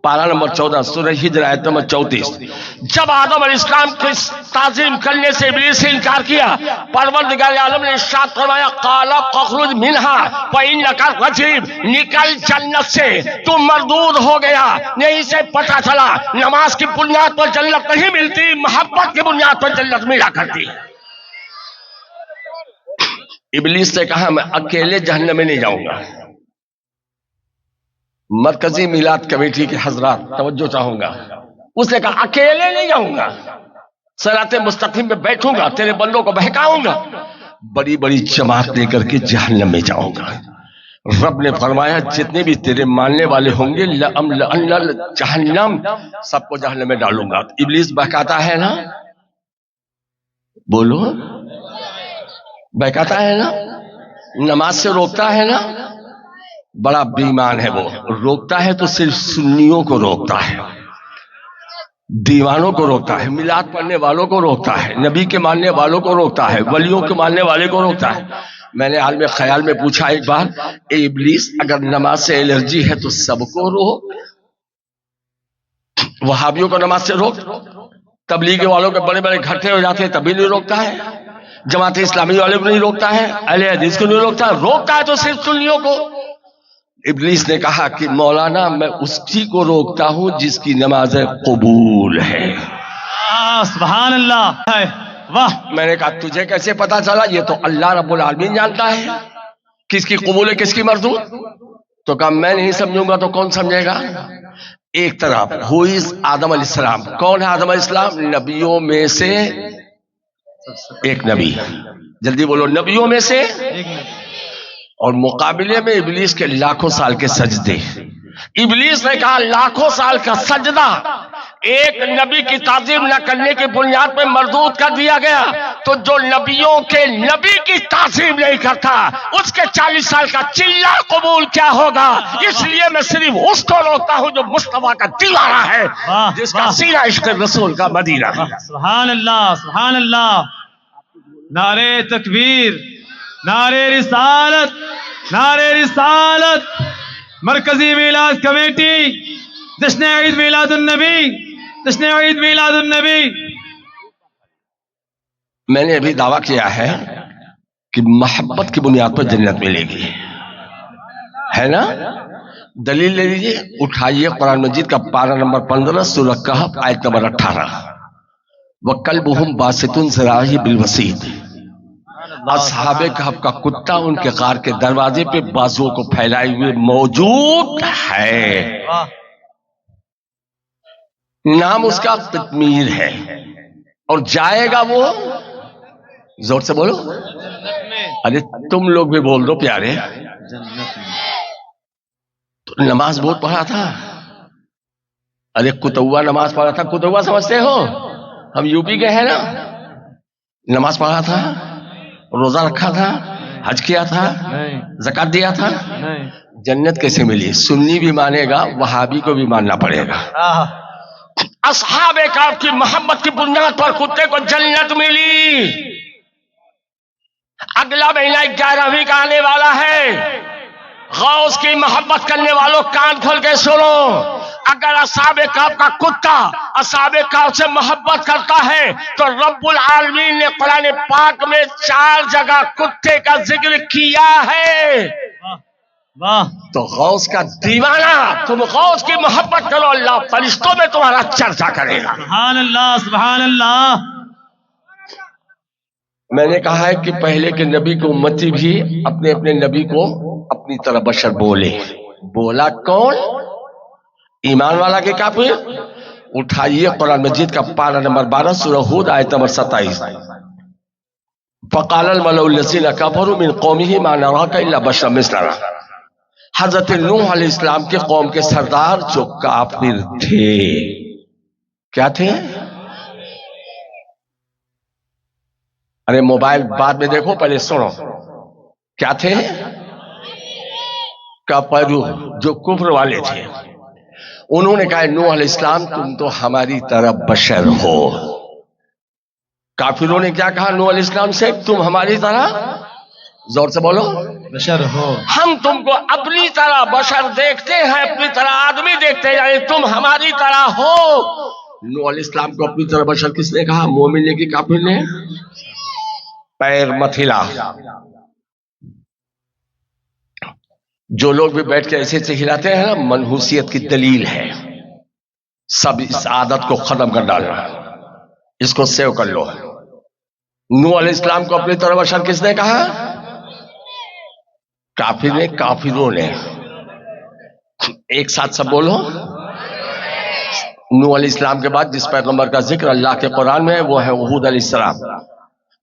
Speaker 1: پارہ نمبر 14 سورہ ہجر آیت نمبر 34. جب آدم علیہ السلام کی تعظیم کرنے سے ابلیس سے انکار کیا، پروردگار عالم نے ارشاد فرمایا قال اخرج منها فانك رجیم. نکل جنت سے، تو مردود ہو گیا. یہیں سے پتہ چلا نماز کی بنیاد پر جنت نہیں ملتی، محبت کی بنیاد پر جنت ملا کرتی. ابلیس نے کہا میں اکیلے جہنم میں نہیں جاؤں گا. مرکزی میلاد کمیٹی کے حضرات توجہ چاہوں گا، اس نے کہا اکیلے نہیں جاؤں گا، صراط مستقیم میں بیٹھوں گا، تیرے بندوں کو بہکاؤں گا، بڑی بڑی جماعت لے کر کے جہنم میں جاؤں گا. رب نے فرمایا جتنے بھی تیرے ماننے والے ہوں گے لَأَمْلَأَنَّ جہنم، سب کو جہنم میں ڈالوں گا. ابلیس بہکاتا ہے نا، بولو بہکاتا ہے نا، نماز سے روکتا ہے نا. بڑا بیمان ہے وہ، روکتا ہے تو صرف سنیوں کو روکتا ہے، دیوانوں کو روکتا ہے، میلاد پڑھنے والوں کو روکتا ہے، نبی کے ماننے والوں کو روکتا ہے، ولیوں کے ماننے والے کو روکتا ہے. میں نے حال میں خیال میں پوچھا ایک بار، اے ابلیس اگر نماز سے الرجی ہے تو سب کو روک، وہابیوں کو نماز سے روک، تبلیغ والوں کے بڑے بڑے گھٹے ہو جاتے ہیں تبھی نہیں روکتا ہے، جماعت اسلامی والے کو نہیں روکتا ہے، اہل حدیث کو نہیں روکتا ہے، روکتا ہے تو صرف سنیوں کو. ابلیس نے کہا کہ مولانا میں اس کی کو روکتا ہوں جس کی نماز قبول ہے.
Speaker 2: سبحان اللہ، واہ.
Speaker 1: میں نے کہا تجھے کیسے پتا چلا؟ یہ تو اللہ رب العالمین جانتا ہے کس کی قبول ہے کس کی مردود. تو کہا میں نہیں سمجھوں گا تو کون سمجھے گا؟ ایک طرف ہو از آدم علیہ السلام. کون ہے آدم علیہ السلام؟ نبیوں میں سے ایک نبی. جلدی بولو، نبیوں میں سے. اور مقابلے میں ابلیس کے لاکھوں سال کے سجدے. ابلیس نے کہا لاکھوں سال کا سجدہ ایک نبی کی تعظیم نہ کرنے کی بنیاد پہ مردود کر دیا گیا، تو جو نبیوں کے نبی کی تعظیم نہیں کرتا اس کے 40 سال کا چلہ قبول کیا ہوگا؟ اس لیے میں صرف اس کو روکتا ہوں جو مصطفیٰ کا دیوانہ ہے، جس کا سینہ عشق رسول کا مدینہ.
Speaker 2: سبحان اللہ، سبحان اللہ. نعرے تکبیر، نعرے رسالت، نعرے رسالت. مرکزی میلاد کمیٹی، جشن عید میلاد النبی، جشن عید میلاد النبی.
Speaker 1: میں نے ابھی دعویٰ کیا ہے کہ محبت کی بنیاد پر جنت ملے گی، ہے نا؟ دلیل لے لیجیے، اٹھائیے قرآن مجید کا پارہ نمبر 15 سورہ کہف آیت نمبر 18، وَقَلْبُهُمْ بَاسِطٌ ذِرَاعِهِ بِالْوَسِيدِ، اصحاب کہف کا کتا ان کے غار کے دروازے پہ بازوؤں کو پھیلائے ہوئے موجود ہے، نام اس کا قطمیر ہے، اور جائے گا وہ، زور سے بولو، ارے تم لوگ بھی بول دو پیارے، تو نماز بہت پڑھا تھا، ارے کتوا نماز پڑھا تھا، کتوا سمجھتے ہو؟ ہم یو پی کے ہیں نا، نماز پڑھا تھا، روزہ رکھا تھا، حج کیا تھا، زکات دیا تھا، جنت کیسے ملی؟ سنی بھی مانے گا، وہابی کو بھی ماننا پڑے گا۔ اصحاب کہف کی محبت کی بنیاد پر کتے کو جنت ملی۔ اگلا مہینہ 11ویں کا آنے والا ہے، غوث کی محبت کرنے والوں کان کھول کے سنو، اگر اصحاب کہف کا کتا اصحاب کہف سے محبت کرتا ہے تو رب العالمین نے قرآن پاک میں 4 جگہ کتے کا ذکر کیا ہے۔ تو غوث کا دیوانہ، تم غوث کی محبت کرو، اللہ فرشتوں میں تمہارا چرچا کرے گا۔
Speaker 2: سبحان اللہ، سبحان اللہ۔
Speaker 1: میں نے کہا ہے کہ پہلے کے نبی کو امتی بھی اپنے اپنے نبی کو اپنی طرح بشر بولے، بولا کون؟ ایمان والا کے کافر۔ اٹھائیے قرآن مجید کا پارہ نمبر 12 سورہ ہود آیت نمبر 27، فقال الملأ الذین کفروا من قومه ما نراک الا بشرا مثلنا، حضرت نوح علیہ السلام کے قوم کے سردار جو کافر تھے، کیا تھے؟ ارے موبائل بعد میں دیکھو، پہلے سنو، کیا تھے؟ کفرو، جو کفر والے تھے، انہوں نے کہا نوح علیہ السلام تم تو ہماری طرح بشر ہو۔ کافروں نے کیا کہا نوح علیہ السلام سے؟ تم ہماری طرح، زور سے بولو،
Speaker 2: بشر ہو،
Speaker 1: ہم تم کو اپنی طرح بشر دیکھتے ہیں، اپنی طرح آدمی دیکھتے ہیں، یعنی تم ہماری طرح ہو۔ نوح علیہ السلام کو اپنی طرح بشر کس نے کہا؟ مومن نے کہ کافر نے؟ پیر مت ہلا۔ جو لوگ بھی بیٹھ کے ایسے ہلاتے ہیں نا، منحوسیت کی دلیل ہے، سب اس عادت کو ختم کر ڈالنا، اس کو سیو کر لو۔ نوح علیہ السلام کو اپنی طرح بشر کس نے کہا؟ کافر نے، کافروں نے۔ ایک ساتھ سب بولو۔ نوح علیہ السلام کے بعد جس پیغمبر کا ذکر اللہ کے قرآن میں ہے وہ ہے ہود علیہ السلام۔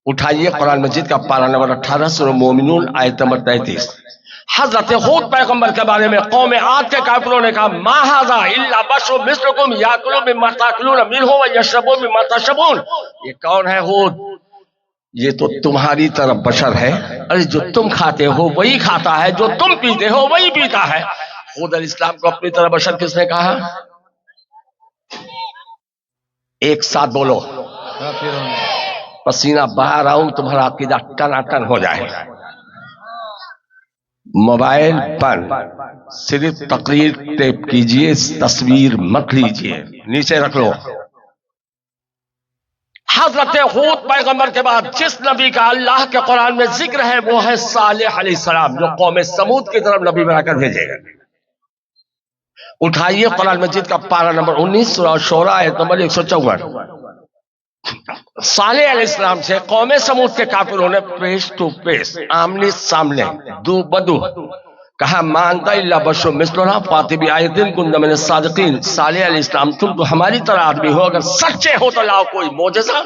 Speaker 1: اٹھائیے قرآن مجید کا پارہ نمبر 18 سورہ مومنون آیت نمبر 33، حضرت ہود پیغمبر کے بارے میں قوم عاد کے کافروں نے کہا ما ھذا الا بشر مثلکم یاکل مما تاکلون منہ ویشرب مما تشربون، یہ کون ہے ہود؟ یہ تو تمہاری طرح بشر ہے، ارے جو تم کھاتے ہو وہی کھاتا ہے، جو تم پیتے ہو وہی پیتا ہے۔ ہود علیہ السلام کو اپنی طرح بشر کس نے کہا؟ ایک ساتھ بولو، پسینہ بہا رہا ہوں، تمہارا عقیدہ ٹنا ٹن ہو جائے۔ موبائل پر صرف تقریر ٹیپ کیجئے، تصویر مت لیجئے، نیچے رکھ لو۔ حضرت ہود پیغمبر کے بعد جس نبی کا اللہ کے قرآن میں ذکر ہے وہ ہے صالح علیہ السلام، جو قوم سمود کی طرف نبی بنا کر بھیجے گئے۔ اٹھائیے قرآن مجید کا پارہ نمبر 19 سورہ شعراء آیت نمبر 154، صالح علیہ السلام سے قوم سمود کے کافروں نے فیس ٹو فیس، آمنے سامنے، دو بدو کہا ما انت الا بشر مثلنا فاتی بآیۃ کن من الصادقین، صالح علیہ السلام تم تو ہماری طرح آدمی ہو، اگر سچے ہو تو لاؤ کوئی معجزہ۔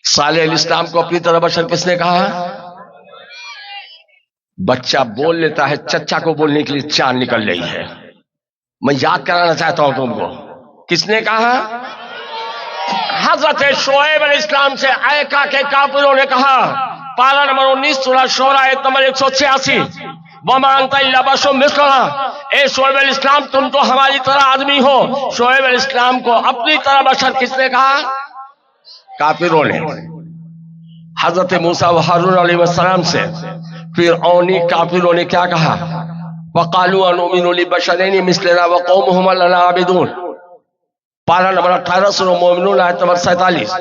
Speaker 1: صالح علیہ السلام کو اپنی طرح بشر کس نے کہا؟ بچہ بول لیتا ہے، چچا کو بولنے کے لیے چاند نکل رہی ہے۔ میں یاد کرانا چاہتا ہوں تم کو، کس نے کہا؟ حضرت شعیب علیہ السلام سے ایکا کے کافروں نے کہا، پارہ نمبر 19 سورہ شعراء آیت نمبر 186، وَمَا أَنْتَ إِلَّا بَشَرٌ مِثْلُنَا، اے شعیب علیہ السلام تم تو ہماری طرح آدمی ہو۔ شعیب علیہ السلام کو اپنی طرح بشر کس نے کہا؟ کافروں نے۔ حضرت موسیٰ و ہارون علیہ السلام سے فرعونی کافروں نے کیا کہا؟ وَقَالُوا أَنُؤْمِنُ لِبَشَرَيْنِ مِثْلِنَا وَقَوْمُهُمَا لَنَا عَابِدُونَ، پارہ نمبر 18 سورہ مومنون آیت نمبر 47،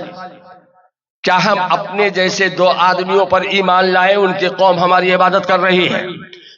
Speaker 1: کیا ہم اپنے جیسے دو آدمیوں پر ایمان لائے، ان کی قوم ہماری عبادت کر رہی ہے؟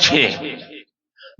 Speaker 1: 6,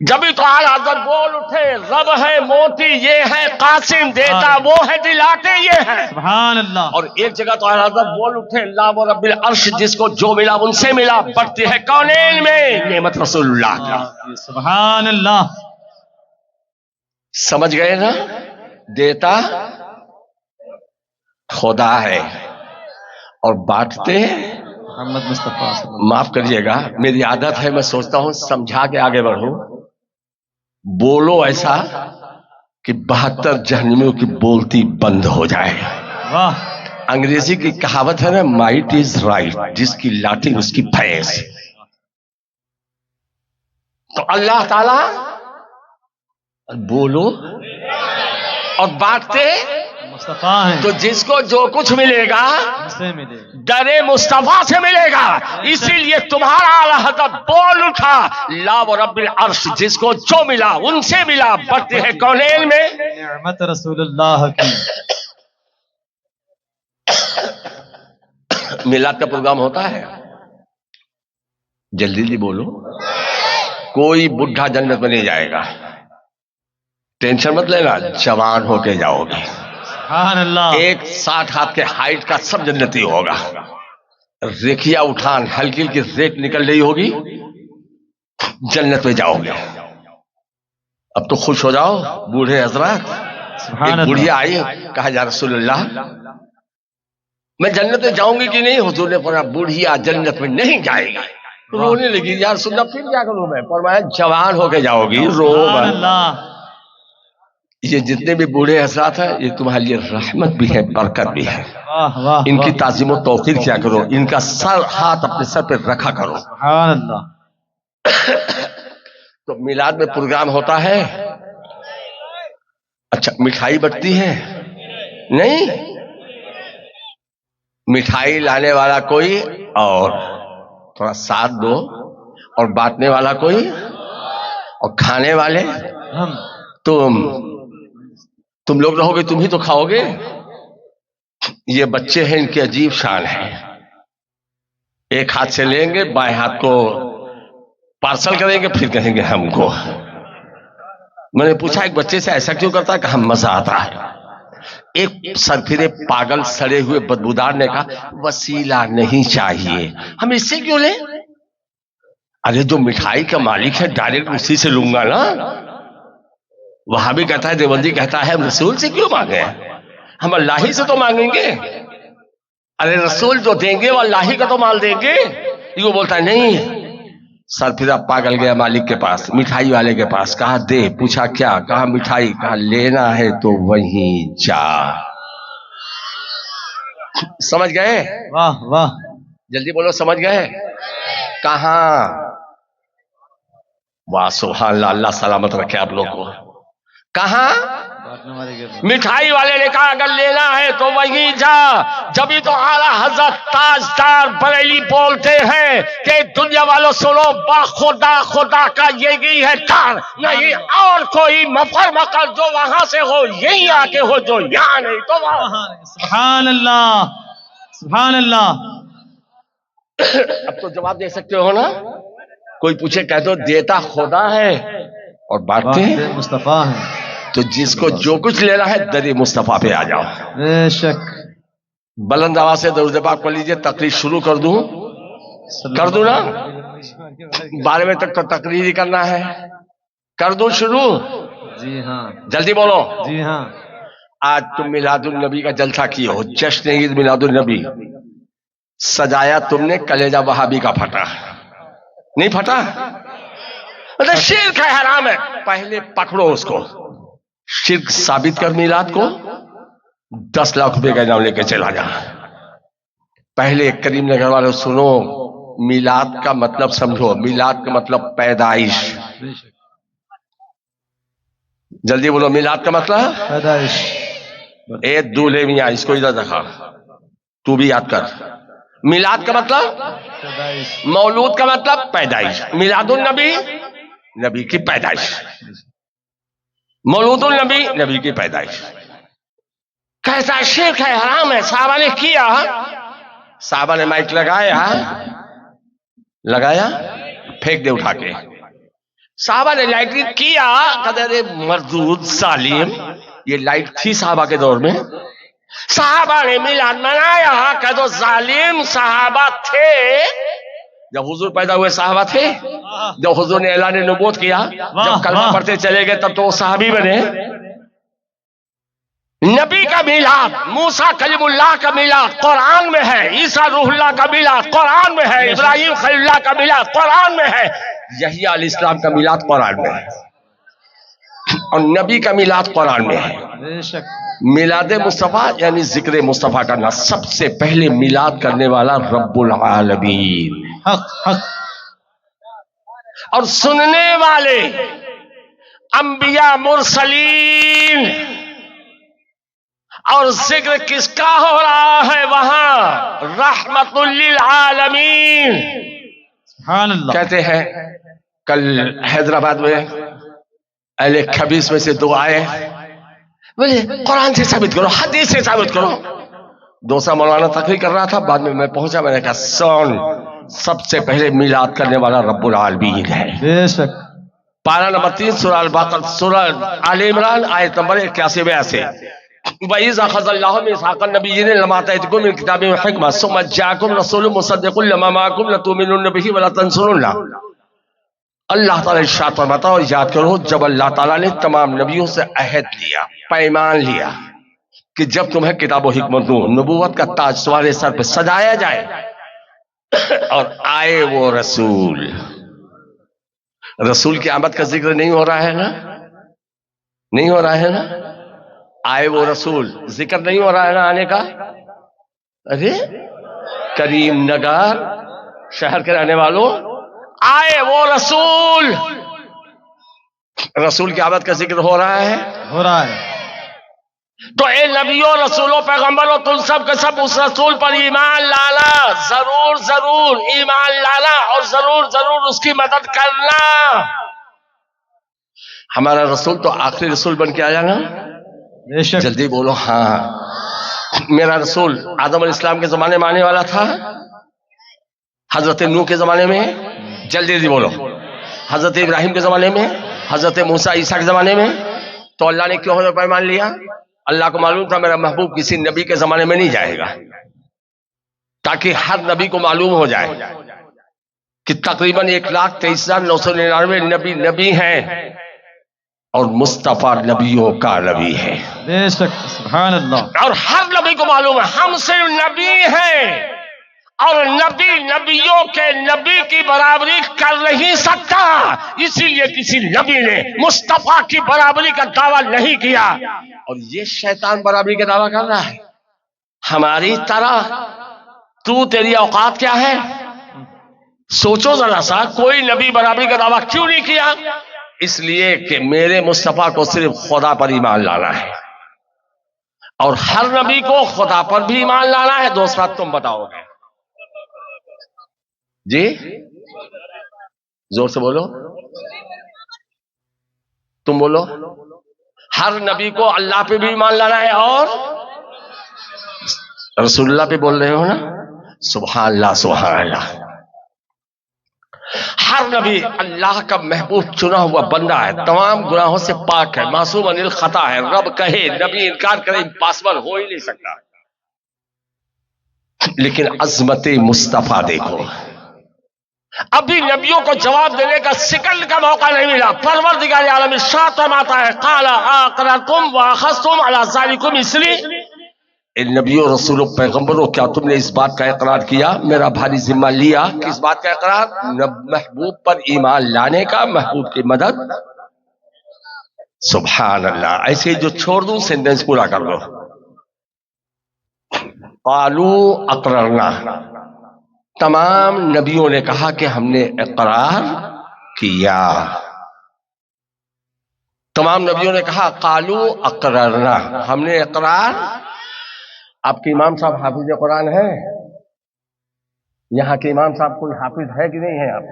Speaker 1: جبھی تو اعلیٰ حضرت بول اٹھے رب ہے موتی یہ ہے قاسم دیتا وہ ہے دلاتے یہ ہے.
Speaker 2: سبحان اللہ.
Speaker 1: اور ایک جگہ تو اعلیٰ حضرت بول اٹھے اللہ و رب العرش جس کو جو ملا ان سے ملا بڑھتی ہے کونین میں نعمت رسول اللہ.
Speaker 2: سبحان اللہ.
Speaker 1: سمجھ گئے نا؟ دیتا خدا ہے اور بانٹتے
Speaker 2: محمد مصطفیٰ صلی اللہ.
Speaker 1: معاف کریے گا میری عادت ہے میں سوچتا ہوں سمجھا کے آگے بڑھوں. بولو ایسا کہ 72 جہنمیوں کی بولتی بند ہو جائے.
Speaker 2: واہ.
Speaker 1: انگریزی کی کہاوت ہے نا مائٹ از رائٹ جس کی لاٹھی اس کی بھینس. تو اللہ تعالی بولو اور بانٹتے
Speaker 2: مصطفیٰ ہیں.
Speaker 1: تو جس کو جو کچھ ملے گا
Speaker 2: سے ملے.
Speaker 1: در مصطفیٰ سے ملے گا. اسی لیے تمہارا اعلیٰ حضرت بول اٹھا لا و رب العرش جس کو جو ملا ان سے ملا بڑھتے ہیں کونین میں
Speaker 2: نعمت رسول اللہ کی.
Speaker 1: میلاد کا پروگرام ہوتا ہے جلدی بولو. کوئی بڈھا جنت میں نہیں جائے گا ٹینشن مت لینا جوان ہو کے جاؤ گے.
Speaker 2: سبحان اللہ.
Speaker 1: 1.60 ہاتھ کے ہائٹ کا سب جنتی ہوگا. ریکھیا اٹھان ہلکی کی ریت نکل رہی ہوگی جنت میں جاؤ گے. اب تو خوش ہو جاؤ بوڑھے حضرات. ایک بڑھیا آئی کہا یا رسول اللہ میں جنت میں جاؤں گی کہ نہیں؟ حضور نے فرمایا بڑھیا جنت میں نہیں جائے گی. رونے لگی یا رسول اللہ پھر کیا کروں میں؟ فرمایا جوان ہو کے جاؤ گی رو. یہ جتنے بھی بوڑھے حضرات ہیں یہ تمہارے لیے رحمت بھی ہے برکت بھی ہے. ان کی تعظیم و توقیر کیا کرو. ان کا سر ہاتھ اپنے سر پہ رکھا کرو.
Speaker 2: سبحان اللہ.
Speaker 1: تو میلاد میں پروگرام ہوتا ہے. اچھا مٹھائی بٹتی ہے نہیں؟ مٹھائی لانے والا کوئی اور تھوڑا ساتھ دو اور بانٹنے والا کوئی اور کھانے والے
Speaker 2: ہم.
Speaker 1: تم لوگ رہو گے تم ہی تو کھاؤ گے. یہ بچے ہیں ان کی عجیب شان ہے. ایک ہاتھ سے لیں گے بائیں ہاتھ کو پارسل کریں گے پھر کہیں گے ہم کو. میں نے پوچھا ایک بچے سے ایسا کیوں کرتا ہے کہ ہم مزہ آتا ہے. ایک سرفرے پاگل سڑے ہوئے بدبودار نے کہا وسیلہ نہیں چاہیے ہم اس سے کیوں لیں؟ ارے جو مٹھائی کا مالک ہے ڈائریکٹ اسی سے لوں گا نا. وہاں بھی کہتا ہے دیوبندی کہتا ہے ہم رسول سے کیوں مانگے ہم اللہ ہی سے تو مانگیں گے. ارے رسول جو دیں گے وہ اللہ ہی کا تو مال دیں گے. یہ بولتا ہے نہیں. سرفرا پاگل گیا مالک کے پاس مٹھائی والے کے پاس کہا دے. پوچھا کیا؟ کہا مٹھائی. کہا لینا ہے تو وہیں جا. سمجھ گئے؟
Speaker 2: واہ واہ.
Speaker 1: جلدی بولو سمجھ گئے؟ کہاں؟ واہ سبحان اللہ. اللہ سلامت رکھے آپ لوگ کو. کہاں؟ مٹھائی والے نے کہا اگر لینا ہے تو وہیں جا. جبھی تو اعلیٰ حضرت تاجدار بریلی بولتے ہیں کہ دنیا والوں سنو با خدا خدا کا یہی ہے تار نہیں اور کوئی مفر مکر جو وہاں سے ہو یہی آ کے ہو جو یہاں نہیں تو وہاں.
Speaker 2: سبحان اللہ. سبحان اللہ.
Speaker 1: اب تو جواب دے سکتے ہو نا. کوئی پوچھے کہہ دو دیتا خدا ہے اور بانٹتے
Speaker 2: مصطفیٰ ہیں.
Speaker 1: تو جس کو جو کچھ لینا ہے در مصطفیٰ پہ آ جاؤ.
Speaker 2: بے شک.
Speaker 1: بلند آواز سے درود پاک پڑھ لیجیے. تقریر شروع کر دوں نا؟ 12 تک تو تقریر ہی کرنا ہے. کر دوں شروع؟
Speaker 2: جی ہاں.
Speaker 1: جلدی بولو.
Speaker 2: جی ہاں.
Speaker 1: آج تم میلاد النبی کا جلسہ کیے ہو جشن عید میلاد النبی سجایا تم نے. کلیجہ وہابی کا پھٹا نہیں پھٹا؟ شرک ہے حرام ہے. پہلے پکڑو اس کو. شرک ثابت کر میلاد کو 10 لاکھ روپے کا انعام لے کے چلا جا. پہلے کریم نگر والے سنو میلاد کا مطلب سمجھو. میلاد کا مطلب پیدائش. جلدی بولو میلاد کا مطلب
Speaker 2: پیدائش.
Speaker 1: اے دولہے میاں اس کو ادھر رکھا تو بھی یاد کر. میلاد کا مطلب
Speaker 2: پیدائش.
Speaker 1: مولود کا مطلب پیدائش. میلاد النبی نبی کی پیدائش. مولود النبی نبی کی پیدائش. کیسا شرک ہے حرام ہے. صحابہ نے کیا. صحابہ نے مائک لگایا پھینک دے اٹھا کے. صحابہ نے لائٹنگ کیا، کہتے ارے مردود ظالم، یہ لائٹ تھی صحابہ کے دور میں، صحابہ نے میلاد منایا، کہ تو ظالم صحابہ تھے، جب حضور پیدا ہوئے صحابہ تھے، جب حضور نے اعلان نبوت کیا، جب کلمہ پڑھتے چلے گئے تب تو وہ صحابی بنے۔ نبی کا میلاد، موسیٰ کلیم اللہ کا میلاد قرآن میں ہے، عیسیٰ روح اللہ کا میلاد قرآن میں ہے، ابراہیم خلیل اللہ کا میلاد قرآن میں ہے، یحییٰ علیہ السلام کا میلاد قرآن میں ہے، اور نبی کا میلاد قرآن میں ہے۔
Speaker 2: بے شک
Speaker 1: میلاد مصطفیٰ یعنی ذکر مصطفیٰ کرنا، سب سے پہلے میلاد کرنے والا رب العالمین،
Speaker 2: حق حق
Speaker 1: اور سننے والے انبیاء مرسلین، اور ذکر کس کا ہو رہا ہے وہاں؟ رحمت للعالمین۔
Speaker 2: سبحان اللہ۔
Speaker 1: کہتے ہیں کل حیدرآباد میں اہل خبیث میں سے دو آئے، بولے قرآن سے ثابت کرو، حدیث سے ثابت کرو۔ دوسرا مولانا تقریر کر رہا تھا، بعد میں میں پہنچا، میں نے کہا سن، سب سے پہلے میلاد کرنے والا رب العالمین ہے۔
Speaker 2: بے شک۔
Speaker 1: پارہ نمبر 3 سورہ البقرہ، سورہ آل عمران، آیت نمبر 81-82۔ وَإِذَا أَخَذَ اللَّهُ مِيثَاقَ النَّبِيِّينَ لَمَا آتَيْتُكُم مِّن كِتَابٍ وَحِكْمَةٍ ثُمَّ جَاءَكُمْ رَسُولٌ مُصَدِّقٌ لِّمَا مَعَكُمْ لَتُؤْمِنُنَّ بِهِ وَلَتَنصُرُنَّهُ۔ اللہ تعالیٰ ارشاد فرماتا اور یاد کرو جب اللہ تعالیٰ نے تمام نبیوں سے عہد لیا، پیمان لیا کہ جب تمہیں کتاب و حکمت دوں، نبوت کا تاج تمہارے سر پہ سجایا جائے، اور آئے وہ رسول، رسول کی آمد کا ذکر نہیں ہو رہا ہے نا، نہیں ہو رہا ہے نا، آئے وہ رسول ذکر نہیں ہو رہا ہے نا آنے کا؟ ارے کریم نگار شہر کے رہنے والوں، آئے وہ رسول، رسول کی آمد کا ذکر ہو رہا ہے،
Speaker 2: ہو رہا ہے۔
Speaker 1: تو اے نبیوں، رسولوں، پیغمبروں، تم سب کے سب اس رسول پر ایمان لانا، ضرور ضرور ایمان لانا، اور ضرور ضرور اس کی مدد کرنا۔ ہمارا رسول تو آخری رسول بن کے آیا نا،
Speaker 2: بے شک۔
Speaker 1: جلدی بولو ہاں۔ میرا رسول آدم علیہ السلام کے زمانے میں آنے والا تھا، حضرت نوح کے زمانے میں، جلدی جلدی بولو، حضرت ابراہیم کے زمانے میں، حضرت موسیٰ عیسیٰ کے زمانے میں۔ تو اللہ نے کیوں ہمیں پیمان لیا؟ اللہ کو معلوم تھا میرا محبوب کسی نبی کے زمانے میں نہیں جائے گا، تاکہ ہر نبی کو معلوم ہو جائے کہ تقریباً 1,23,999 نبی ہیں، اور مصطفیٰ نبیوں کا نبی ہے،
Speaker 2: بے شک۔ سبحان اللہ۔
Speaker 1: اور ہر نبی کو معلوم ہے ہم صرف نبی ہیں، اور نبی نبیوں کے نبی کی برابری کر نہیں سکتا، اسی لیے کسی نبی نے مصطفیٰ کی برابری کا دعویٰ نہیں کیا، اور یہ شیطان برابری کا دعویٰ کر رہا ہے ہماری طرح۔ تو تیری اوقات کیا ہے؟ سوچو ذرا سا، کوئی نبی برابری کا دعویٰ کیوں نہیں کیا؟ اس لیے کہ میرے مصطفیٰ کو صرف خدا پر ایمان لانا ہے، اور ہر نبی کو خدا پر بھی ایمان لانا ہے۔ دوسرا تم بتاؤ گے جی، زور سے بولو، تم بولو۔ ہر نبی کو اللہ پہ بھی ایمان لانا ہے، اور رسول اللہ پہ بول رہے ہو نا، سبحان اللہ سبحان اللہ۔ ہر نبی اللہ کا محبوب چنا ہوا بندہ ہے، تمام گناہوں سے پاک ہے، معصوم عن الخطا ہے۔ رب کہے نبی انکار کرے، امپاسبل ہو ہی نہیں سکتا۔ لیکن عظمت مصطفیٰ دیکھو، ابھی نبیوں کو جواب دینے کا سیکنڈ کا موقع نہیں ملا، پروردگار عالم ارشاد فرماتا ہے قال اقررتم واخذتم علی ذلکم اسری، اے نبیوں، رسولوں، پیغمبروں، کیا تم نے اس بات کا اقرار کیا، میرا بھاری ذمہ لیا؟ کس بات کا اقرار؟ محبوب پر ایمان لانے کا، محبوب کی مدد۔ سبحان اللہ۔ ایسے جو چھوڑ دوں سینٹنس پورا کر دو۔ قالوا اقررنا، تمام نبیوں نے کہا کہ ہم نے اقرار کیا، تمام نبیوں نے کہا قالوا اقررنا، ہم نے اقرار۔ آپ کے امام صاحب حافظ قرآن ہے؟ یہاں کے امام صاحب کوئی حافظ ہے کہ نہیں ہے؟ آپ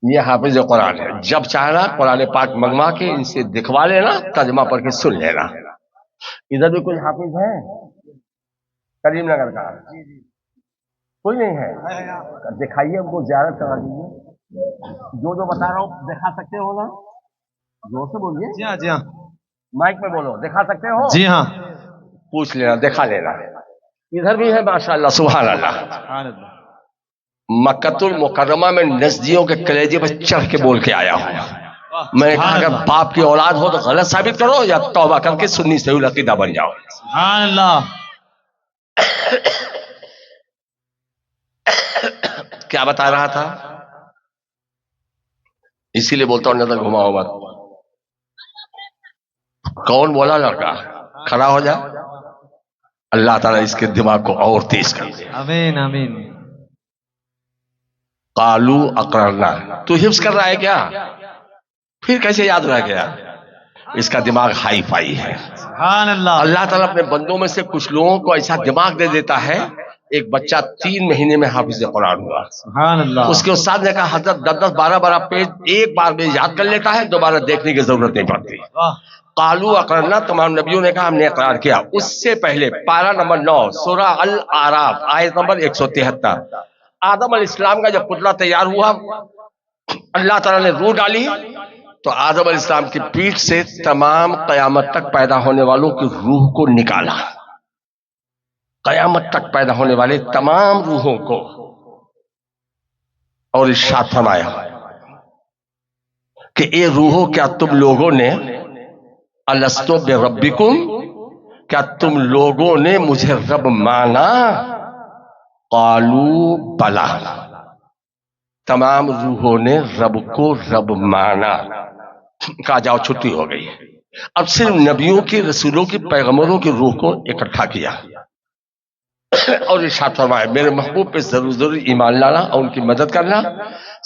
Speaker 1: یہ حافظ قرآن ہے، جب چاہنا قرآن پاک منگوا کے ان سے دکھوا لینا، ترجمہ پڑھ کے سن لینا۔ ادھر بھی کوئی حافظ ہے کریم نگر کا؟ کوئی نہیں ہے؟ دکھائیے، ہم کو زیارت کرا دیجیے۔ جو بتا رہا ہوں دکھا سکتے ہو نا؟ زور سے بولیے،
Speaker 2: جی ہاں جی ہاں
Speaker 1: مائک میں بولو، دکھا سکتے ہو؟
Speaker 2: جی ہاں
Speaker 1: پوچھ لینا، دکھا لینا۔ ادھر بھی ہے ماشاءاللہ، سبحان اللہ۔
Speaker 2: سبحان اللہ
Speaker 1: مکۃ المکرمہ میں نزدیوں کے کلیجے پر چڑھ کے بول کے آیا ہوں۔ میں نے کہا
Speaker 2: سبحان
Speaker 1: اگر
Speaker 2: اللہ
Speaker 1: باپ کی اولاد ہو تو غلط ثابت کرو یا توبہ کر کے سنی سے عقیدہ بن جاؤ۔
Speaker 2: سبحان اللہ
Speaker 1: کیا بتا رہا تھا؟ اسی لیے بولتا ہوں نظر گھماؤ مت۔ کون بولا لڑکا؟ کھڑا ہو جا، اللہ تعالیٰ اس کے دماغ کو اور تیز کر دے۔
Speaker 2: آمین آمین
Speaker 1: قالو اقررنا، تو حفظ کر رہا ہے کیا؟ پھر کیسے یاد رہ گیا؟ اس کا دماغ ہائی فائی ہے۔
Speaker 2: سبحان اللہ
Speaker 1: اللہ تعالیٰ اپنے بندوں میں سے کچھ لوگوں کو ایسا دماغ دے دیتا ہے۔ ایک بچہ 3 مہینے میں حافظ قرآن ہوا،
Speaker 2: سبحان اللہ
Speaker 1: اس کے استاد نے کہا حضرت 10 12 پیج ایک بار میں یاد کر لیتا ہے، دوبارہ دیکھنے کی ضرورت نہیں پڑتی۔
Speaker 2: واہ
Speaker 1: قالو اقررنا، تمام نبیوں نے کہا ہم نے اقرار کیا۔ اس سے پہلے پارہ نمبر 9 سورہ الاعراف آیت نمبر 173، آدم علیہ السلام کا جب پتلا تیار ہوا، اللہ تعالیٰ نے روح ڈالی تو آدم علیہ السلام کی پیٹھ سے تمام قیامت تک پیدا ہونے والوں کی روح کو نکالا۔ قیامت تک پیدا ہونے والے تمام روحوں کو، اور ارشاد فرمایا کہ اے روحو کیا تم لوگوں نے الستو بربکم، کیا تم لوگوں نے مجھے رب مانا؟ قالو بلا، تمام روحوں نے رب کو رب مانا۔ کہا جاؤ چھٹی ہو گئی، اب صرف نبیوں کی، رسولوں کی، پیغمبروں کی روح کو اکٹھا کیا اور ارشاد فرمایا میرے محبوب پہ ضرور ضرور ایمان لانا اور ان کی مدد کرنا۔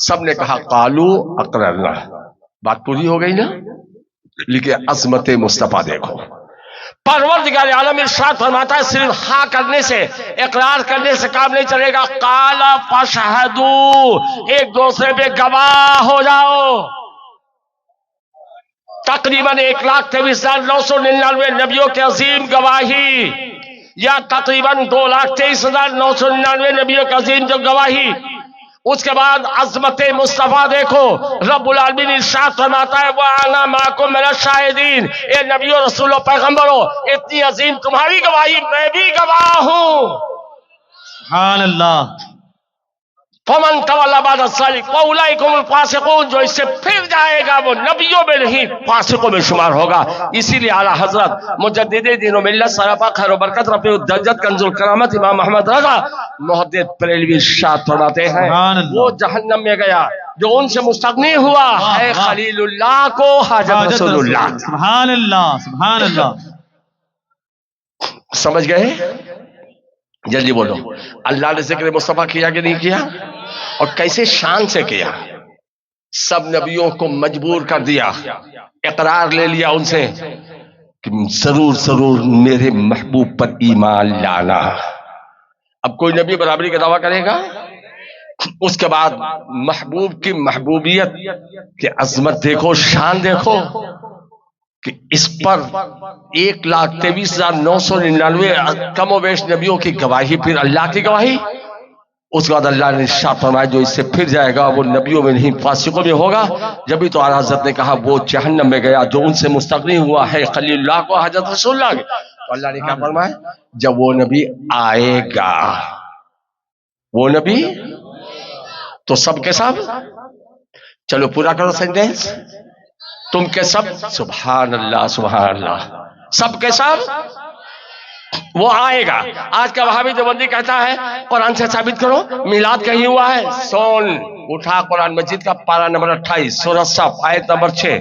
Speaker 1: سب نے کہا قالو اقررنا، بات پوری ہو گئی نا؟ لیکن عظمت مصطفیٰ دیکھو، پروردگار عالم ارشاد فرماتا ہے صرف ہاں کرنے سے، اقرار کرنے سے کام نہیں چلے گا۔ قال فاشہدوا، ایک دوسرے پہ گواہ ہو جاؤ۔ تقریباً 1,23,999 نبیوں کے عظیم گواہی، یا تقریباً 2,23,999 نبیوں کے عظیم جو گواہی، اس کے بعد عظمت مصطفیٰ دیکھو، رب العالمین ارشاد فرماتا ہے وَأَنَا مَعَكُم مِّنَ الشَّاهِدِينَ، اے نبیوں رسولوں پیغمبروں، اتنی عظیم تمہاری گواہی میں بھی گواہ ہوں۔
Speaker 2: سبحان اللہ
Speaker 1: فَمَن تَوَلَّىٰ بَعْدَ ذَٰلِكَ فَأُولَٰئِكَ هُمُ الْفَاسِقُونَ، جو اس سے پھر جائے گا وہ نبیوں میں نہیں فاسقوں میں شمار ہوگا۔ اسی لیے اعلیٰ حضرت مجدد دین و ملت سراپا خیر و برکت رفیع الدرجت کنز الکرامت امام محمد رضا محدث بریلوی ارشاد فرماتے ہیں
Speaker 2: سبحان اللہ
Speaker 1: وہ جہنم میں گیا جو ان سے مستغنی ہوا ہے خلیل اللہ کو حاجت رسول اللہ۔
Speaker 2: سبحان اللہ سبحان اللہ
Speaker 1: سمجھ گئے؟ جلدی بولو، اللہ نے ذکر مصطفیٰ کیا کہ نہیں کیا؟ اور کیسے شان سے کیا؟ سب نبیوں کو مجبور کر دیا، اقرار لے لیا ان سے کہ ضرور ضرور میرے محبوب پر ایمان لانا۔ اب کوئی نبی برابری کا دعویٰ کرے گا؟ اس کے بعد محبوب کی محبوبیت کی عظمت دیکھو، شان دیکھو کہ اس پر 1,23,999 کم و بیش نبیوں کی گواہی، پھر اللہ کی گواہی۔ اس کے بعد اللہ نے ارشاد فرمایا جو اس سے پھر جائے گا وہ نبیوں میں نہیں فاسقوں میں ہوگا۔ جبھی تو اعلیٰ حضرت نے کہا وہ جہنم میں گیا جو ان سے مستغنی ہوا ہے خلیل اللہ کو حضرت رسول اللہ۔ تو اللہ نے کیا فرمایا جب وہ نبی آئے گا، وہ نبی تو سب کے سب، چلو پورا کرو سینٹینس، تم کے سب، سبحان اللہ سبحان اللہ، سب کے سب وہ آئے گا۔ آج کا وہابی دیوبندی کہتا ہے قرآن سے ثابت کرو میلاد کہیں ہوا ہے، سون اٹھا قرآن مجید کا پارہ نمبر 28 سورہ صف آیت نمبر 6،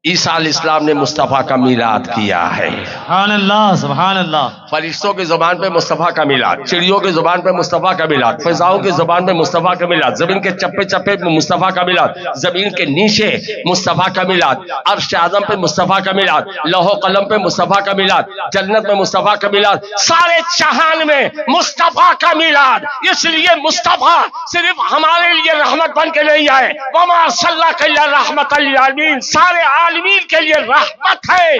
Speaker 1: عیسیٰ علیہ السلام نے مصطفیٰ کا میلاد کیا ہے۔
Speaker 2: سبحان اللہ سبحان اللہ
Speaker 1: فرشتوں کی زبان پہ مصطفیٰ کا میلاد، چڑیوں کی زبان پہ مصطفیٰ کا میلاد، فضاؤں کی زبان پہ مصطفیٰ کا میلاد، زمین کے چپے چپے پہ مصطفیٰ کا میلاد، زمین کے نیچے مصطفیٰ کا میلاد، عرش اعظم پہ مصطفیٰ کا میلاد، لوح و قلم پہ مصطفیٰ کا میلاد، جنت میں مصطفیٰ کا میلاد، سارے جہان میں مصطفیٰ کا میلاد۔ اس لیے مصطفیٰ صرف ہمارے لیے رحمت بن کے نہیں آئے، وما ارسلناک الا رحمۃ للعالمین، سارے عالمین کے لیے رحمت ہے۔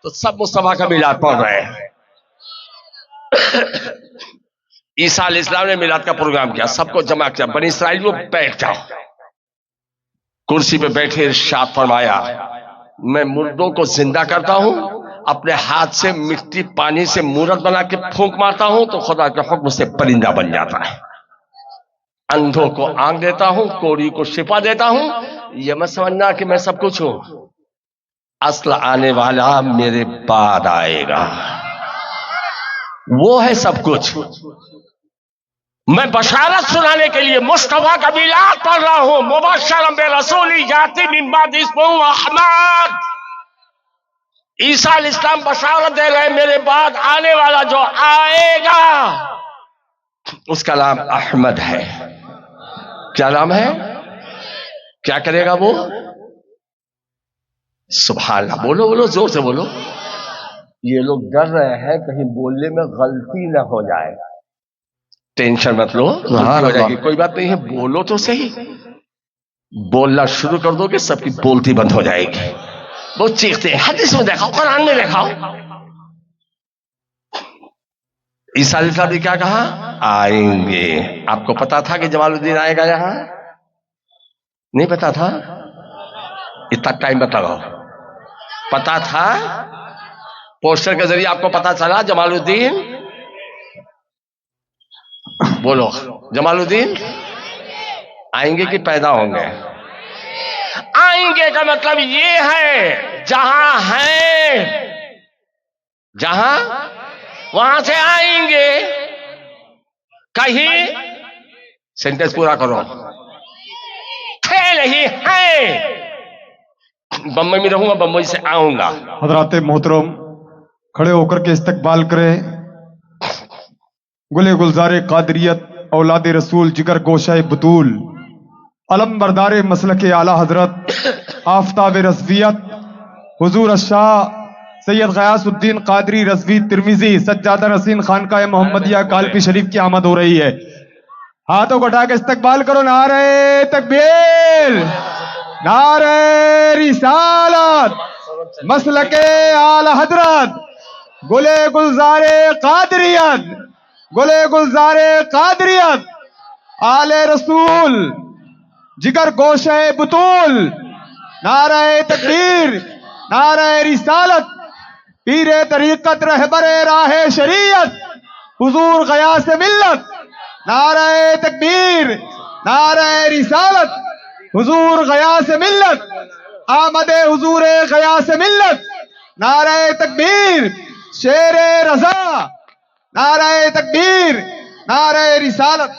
Speaker 1: تو سب مصطفیٰ کا میلاد پڑھ رہے ہیں۔ عیسیٰ علیہ السلام نے میلاد کا پروگرام کیا، سب کو جمع کیا، بنی اسرائیل کو بیٹھ جاؤ، کرسی پہ بیٹھے ارشاد فرمایا میں مردوں کو زندہ کرتا ہوں، اپنے ہاتھ سے مٹی پانی سے مورت بنا کے پھونک مارتا ہوں تو خدا کے حکم سے پرندہ بن جاتا ہے، اندھوں کو آنکھ دیتا ہوں، کوڑی کو شفا دیتا ہوں۔ یہ مت سمجھنا کہ میں سب کچھ ہوں، اصل آنے والا میرے بعد آئے گا، وہ ہے سب کچھ۔ میں بشارت سنانے کے لیے مصطفیٰ کا میلاد پڑھ رہا ہوں، مبشرا برسول یاتی من بعد اسمہ احمد۔ عیسیٰ علیہ السلام بشارت دے رہے میرے بعد آنے والا جو آئے گا اس کا نام احمد ہے۔ کیا نام ہے؟ کیا کرے گا وہ؟ سبحان اللہ، بولو بولو، زور سے بولو۔ یہ لوگ ڈر رہے ہیں کہیں بولنے میں غلطی نہ ہو جائے، ٹینشن مت لو، غلطی ہو جائے گی، کوئی بات نہیں ہے، بولو تو صحیح۔ بولنا شروع کر دو گے سب کی بولتی بند ہو جائے گی، بہت چیختے ہیں، حدیث میں دیکھاؤ، قرآن میں دیکھاؤ۔ عیسیٰ علیہ السلام نے کیا کہا؟ آئیں گے۔ آپ کو پتا تھا کہ جمال الدین آئے گا یہاں؟ نہیں پتا تھا؟ اتنا ٹائم بتاؤ، پتا تھا؟ پوسٹر کے ذریعے آپ کو پتا چلا جمال الدین؟ بولو، جمال الدین آئیں گے کہ پیدا ہوں گے؟ آئیں گے کا مطلب یہ ہے جہاں ہیں، جہاں وہاں سے آئیں گے۔ کہیں سینٹنس پورا کرو، تھے نہیں ہیں۔ بمبئی میں رہوں گا، بمبئی سے آؤں گا۔
Speaker 3: حضرات محترم کھڑے ہو کر کے استقبال کریں گلے گلزار قادریت، اولاد رسول، جگر گوشہ بطول، علم بردار مسلک اعلی حضرت، آفتاب رضویت، حضور الشاہ سید غیاث الدین قادری رضوی ترمیزی سجادہ نشین خانقاہ محمدیہ کالپی شریف کی آمد ہو رہی ہے۔ ہاتھوں کو اٹھا کے استقبال کرو، نعرہ تکبیر، نعرہ رسالت، مسلک اعلی حضرت، گلے گلزار قادریت، گلے گلزار قادریت، آل رسول، جگر گوشہ بطول، نعرہ تکبیر، نعرہ رسالت، پیر طریقت رہبر راہ شریعت، حضور غیاث ملت، نعرہ تکبیر، نعرہ رسالت، حضور غیاث ملت، آمد حضور غیاث ملت، نعرہ تکبیر، شیر رضا، نعرہ تکبیر، نعرہ رسالت۔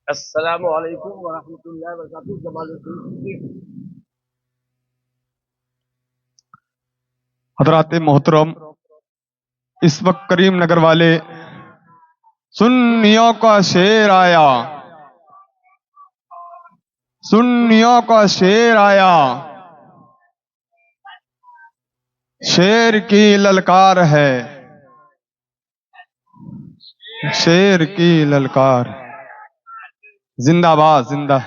Speaker 1: السلام علیکم ورحمۃ اللہ وبرکاتہ۔ جمال الدین
Speaker 3: حضرات محترم اس وقت کریم نگر والے سنیوں کا شیر آیا، سنیوں کا شیر آیا، شیر کی للکار ہے، شیر کی للکار، زندہ باد، زندہ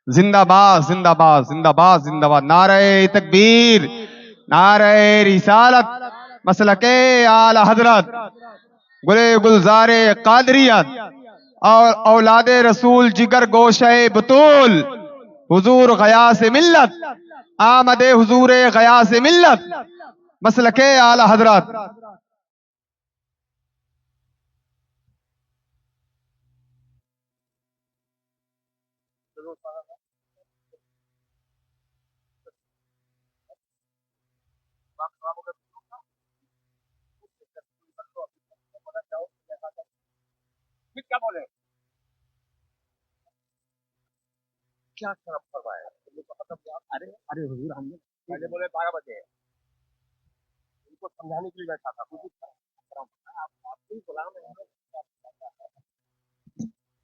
Speaker 3: زندہ باد، زندہ باد، زندہ باد، زندہ باد، نعرہ تکبیر، نعرہ رسالت، مسلک اعلی حضرت، گلے گلزار قادریت اور اولاد رسول، جگر گوشہ بطول، حضور غیاث ملت، آمد حضور غیاث ملت، مسلک اعلی حضرت۔
Speaker 1: کیا بولے؟ کیا خراب فرمایا؟ ارے حضور ہم نے پہلے بولے 12 بجے، ان کو سمجھانے کے لیے بیٹھا تھا،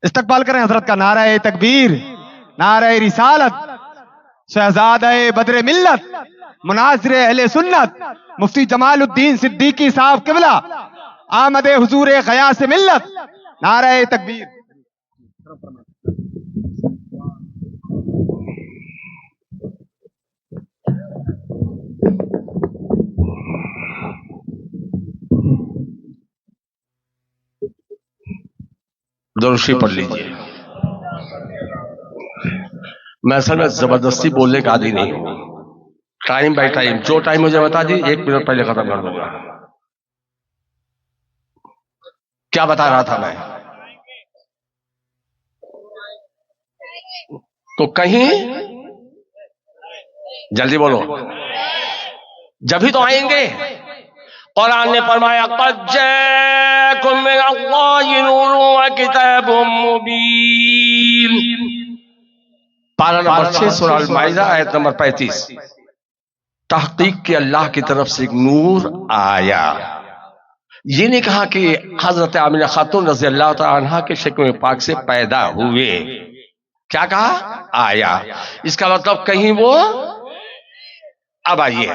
Speaker 3: استقبال کریں حضرت کا، نعرہ تکبیر، نعرہ رسالت، شہزادہ بدر ملت، مناظر اہل سنت، مفتی جمال الدین صدیقی صاحب قبلہ، آمد حضور غیاث ملت، نعرہ تکبیر۔
Speaker 1: درود شریف پڑھ لیجیے۔ میں اصل میں زبردستی بولنے کا عادی نہیں ہوں. ٹائم بائی ٹائم جو ٹائم مجھے بتا دی 1 منٹ پہلے ختم کر دوں گا. کیا بتا رہا تھا میں؟ تو کہیں جلدی بولو، جبھی تو آئیں گے. قرآن نے فرمایا قد جاءکم من اللہ نور وکتاب مبین. پارہ نمبر 6 سورہ المائدہ آیت نمبر 35. تحقیق کے اللہ کی طرف سے ایک نور آیا. یہ نہیں کہا کہ حضرت آمنہ خاتون رضی اللہ تعالی عنہ کے شکم پاک سے پیدا ہوئے. کیا کہا؟ آیا. اس کا مطلب کہیں وہ اب آئیے.